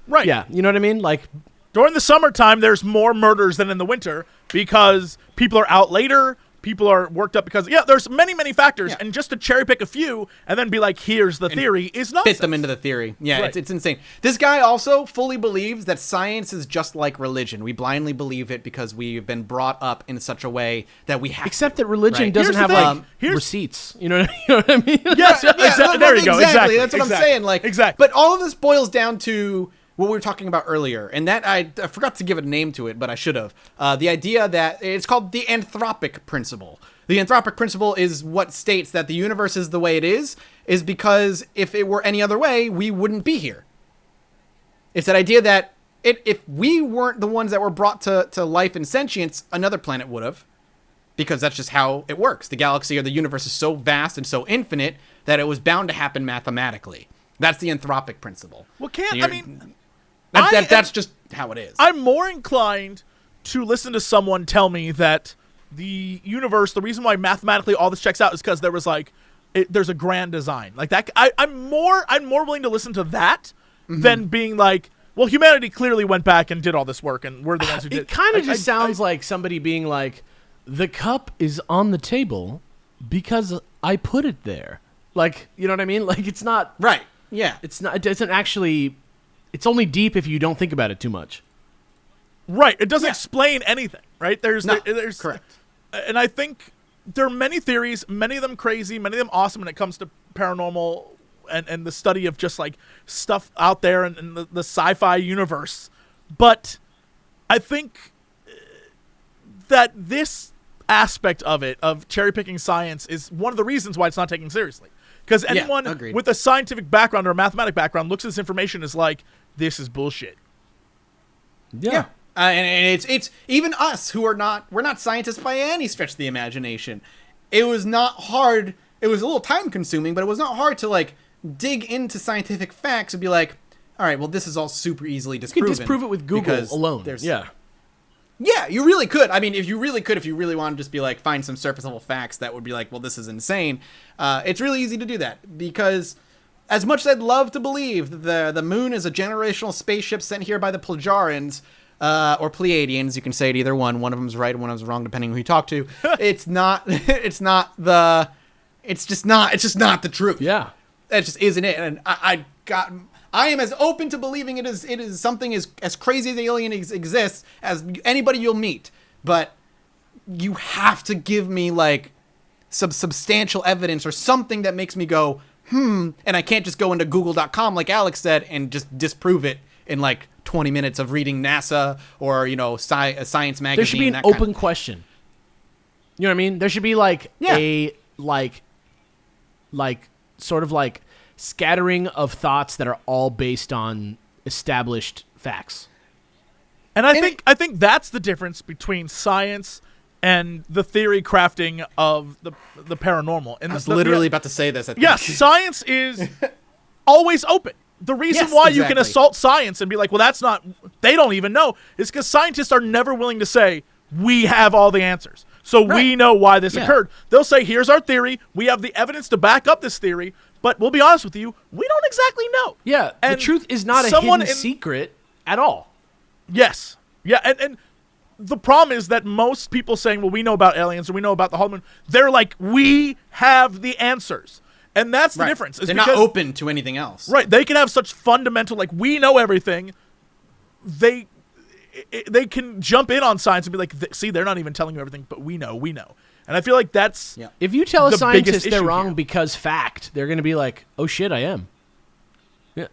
Right. Yeah, you know what I mean? Like... During the summertime, there's more murders than in the winter because people are out later, people are worked up because, there's many, many factors, and just to cherry pick a few and then be like, here's the theory is nonsense. Fit them into the theory. Yeah, right. It's insane. This guy also fully believes that science is just like religion. We blindly believe it because we've been brought up in such a way that we have Except that religion doesn't have, receipts. You know what I mean? Yes, exactly. There you go. Exactly. That's what I'm saying. Exactly. But all of this boils down to what we were talking about earlier, and that I forgot to give a name to it, but I should have. The idea that it's called the anthropic principle. The anthropic principle is what states that the universe is the way it is because if it were any other way, we wouldn't be here. It's that idea that if we weren't the ones that were brought to life and sentience, another planet would have, because that's just how it works. The galaxy or the universe is so vast and so infinite that it was bound to happen mathematically. That's the anthropic principle. Well, that's just how it is. I'm more inclined to listen to someone tell me that the universe, the reason why mathematically all this checks out is because there was there's a grand design like that. I'm more willing to listen to that than being like, well, humanity clearly went back and did all this work, and we're the ones who did. It kind of just sounds like somebody being like, the cup is on the table because I put it there. Like, you know what I mean? Like, it's not right. Yeah, it's not. It doesn't actually. It's only deep if you don't think about it too much. Right. It doesn't explain anything. Right. There's correct. And I think there are many theories, many of them crazy, many of them awesome when it comes to paranormal and the study of just like stuff out there in the sci-fi universe. But I think that this aspect of it, of cherry-picking science, is one of the reasons why it's not taken seriously. Because anyone with a scientific background or a mathematic background looks at this information as like, this is bullshit. Yeah. And it's even us who we're not scientists by any stretch of the imagination. It was not hard. It was a little time consuming, but it was not hard to like dig into scientific facts and be like, all right, well, this is all super easily disproven. You can disprove it with Google alone. Yeah, you really could. I mean, if you really want to just be like, find some surface level facts that would be like, well, this is insane. It's really easy to do that because as much as I'd love to believe that the moon is a generational spaceship sent here by the Plejarians, or Pleiadians, you can say it either one. One of them's right and one of them's wrong, depending on who you talk to. It's just not the truth. Yeah. That just isn't it. And I am as open to believing it is something as crazy as the alien exists as anybody you'll meet. But you have to give me like some substantial evidence or something that makes me go, and I can't just go into google.com like Alex said and just disprove it in like 20 minutes of reading NASA or, a science magazine. There should be an open question. You know what I mean? There should be like a sort of like scattering of thoughts that are all based on established facts. And I think that's the difference between science and the theory crafting of the paranormal. And I was literally about to say this. Yes, science is always open. The reason why you can assault science and be like, well, they don't even know, is because scientists are never willing to say, we have all the answers. So we know why this occurred. They'll say, here's our theory. We have the evidence to back up this theory. But we'll be honest with you, we don't exactly know. Yeah, and the truth is not a hidden secret at all. Yes. Yeah, and the problem is that most people saying, well, we know about aliens or we know about the Hologram, they're like, we have the answers. And that's the difference. They're not open to anything else. Right. They can have such fundamental, like, we know everything. They can jump in on science and be like, see, they're not even telling you everything, but we know. And I feel like that's if you tell a the scientist biggest they're issue wrong here. because fact, they're going to be like, oh shit, I am.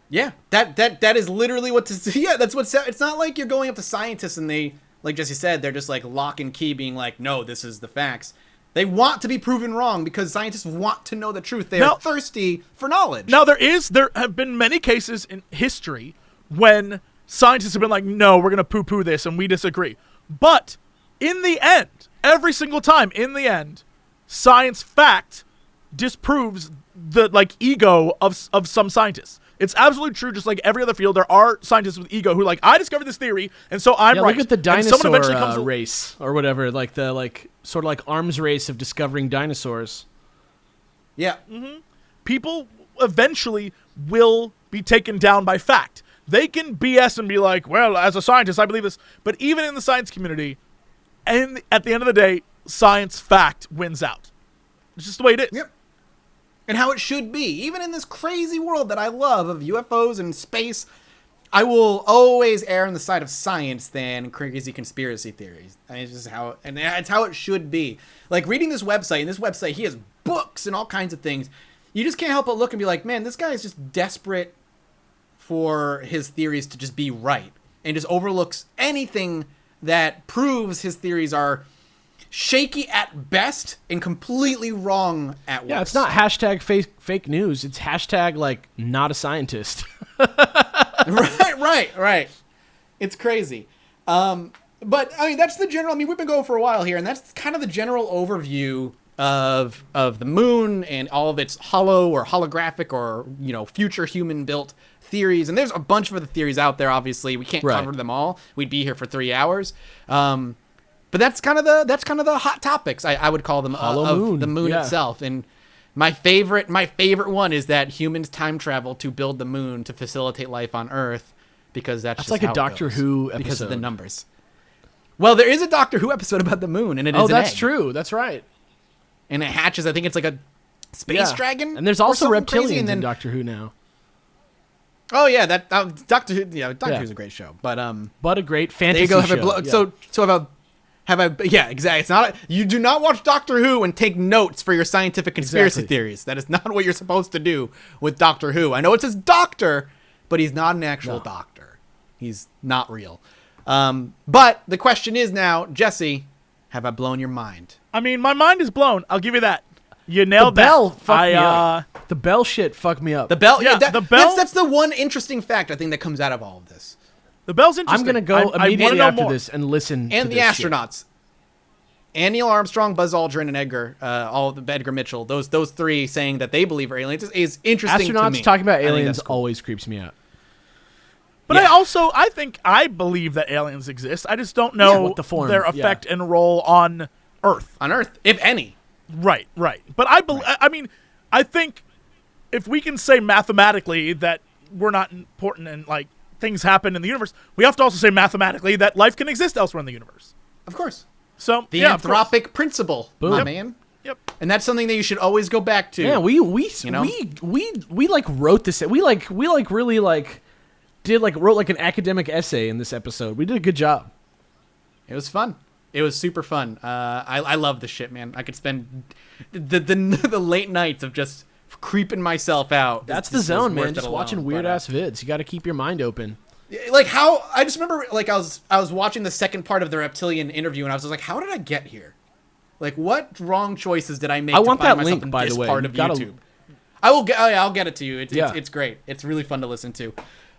Yeah, that is literally what to. Yeah, that's what's. It's not like you're going up to scientists and they, like Jesse said, they're just like lock and key, being like, no, this is the facts. They want to be proven wrong because scientists want to know the truth. They are thirsty for knowledge. Now there have been many cases in history when scientists have been like, no, we're going to poo-poo this and we disagree. But in the end, every single time, in the end, science fact disproves the ego of some scientists. It's absolutely true. Just like every other field, there are scientists with ego who like, I discovered this theory, and so I'm right. Look at the And dinosaur someone eventually comes race or whatever, like the sort of like arms race of discovering dinosaurs. Yeah. Mm-hmm. People eventually will be taken down by fact. They can BS and be like, well, as a scientist, I believe this. But even in the science community, and at the end of the day, science fact wins out. It's just the way it is. Yep. And how it should be. Even in this crazy world that I love of UFOs and space, I will always err on the side of science than crazy conspiracy theories. I mean, it's just how, and it's how it should be. Like reading this website, and this website, he has books and all kinds of things. You just can't help but look and be like, man, this guy is just desperate for his theories to just be right, and just overlooks anything that proves his theories are shaky at best and completely wrong at worst. Yeah, it's not hashtag fake news. It's hashtag like not a scientist. Right. It's crazy. But I mean, that's the general. I mean, we've been going for a while here, and that's kind of the general overview of the moon and all of its hollow or holographic or future human built theories. And there's a bunch of other theories out there. Obviously, we can't cover them all. We'd be here for 3 hours. But that's kind of the hot topics. I would call them Hollow moon. Of the moon itself. And my favorite one is that humans time travel to build the moon to facilitate life on Earth, because that's just like how a it Doctor goes, Who episode because of the numbers. Well, there is a Doctor Who episode about the moon, and it is an that's egg. true. That's right. And it hatches. I think it's like a space dragon. And there's also or something crazy, reptilians and then in Doctor Who now. Oh yeah, that Doctor Who. Yeah, Doctor Who's a great show, but a great fantasy there you go. show. Yeah, exactly. It's not. You do not watch Doctor Who and take notes for your scientific conspiracy theories. That is not what you're supposed to do with Doctor Who. I know it says doctor, but he's not an actual doctor. He's not real. But the question is now, Jesse, have I blown your mind? I mean, my mind is blown. I'll give you that. You nailed the bell that. fucked me up. The bell shit fucked me up. The bell. Yeah, the bell. That's the one interesting fact I think that comes out of all of this. The bell's interesting. I'm going to go immediately I wanna know after more. this and listen And to the this shit. astronauts. And Neil Armstrong, Buzz Aldrin, and Edgar Mitchell. Those three saying that they believe are aliens is interesting to me. Astronauts talking about I think aliens that's cool. always creeps me out. But I think I believe that aliens exist. I just don't know what the form, their effect and role on Earth. On Earth, if any. Right. But I mean, I think if we can say mathematically that we're not important and like things happen in the universe, we have to also say mathematically that life can exist elsewhere in the universe. Of course. So The anthropic principle, my Boom. man. Yep. And that's something that you should always go back to. Yeah, we like wrote this. We really wrote like an academic essay in this episode. We did a good job. It was fun. It was super fun. I love this shit, man. I could spend the late nights of just creeping myself out. That's the zone, man. Just watching weird ass vids. You got to keep your mind open. Like how I just remember, like I was watching the second part of the reptilian interview, and I was just like, how did I get here? Like, what wrong choices did I make? I to want find that myself link, in by this the way. part of You gotta- YouTube. I'll get it to you. Yeah. It's great. It's really fun to listen to.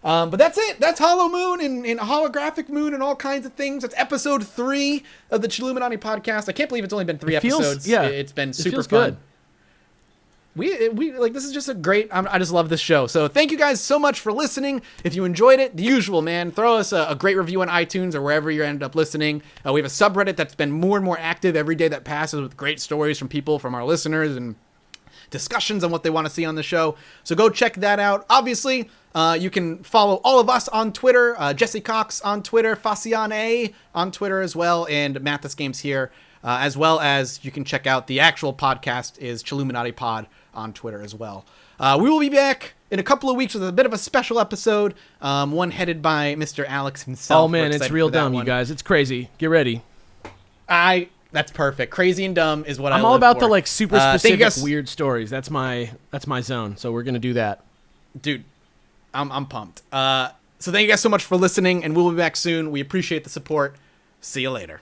But that's it. That's Hollow Moon and Holographic Moon and all kinds of things. That's episode 3 of the Chilluminati podcast. I can't believe it's only been 3 episodes. It's been super feels fun. good. We like, this is just a great, I just love this show. So thank you guys so much for listening. If you enjoyed it, the usual, man, throw us a great review on iTunes or wherever you end up listening. We have a subreddit that's been more and more active every day that passes with great stories from people, from our listeners. And discussions on what they want to see on the show. So go check that out. Obviously, you can follow all of us on Twitter, Jesse Cox on Twitter, Fossey on Twitter as well, and Mathis Games here, as well as you can check out the actual podcast is Chilluminati Pod on Twitter as well. We will be back in a couple of weeks with a bit of a special episode, one headed by Mr. Alex himself. Oh man, it's real dumb, you guys. It's crazy. Get ready. That's perfect. Crazy and dumb is what I'm I all live about for. the like super specific guys, weird stories. That's my zone. So we're gonna do that. Dude, I'm pumped. So thank you guys so much for listening, and we'll be back soon. We appreciate the support. See you later.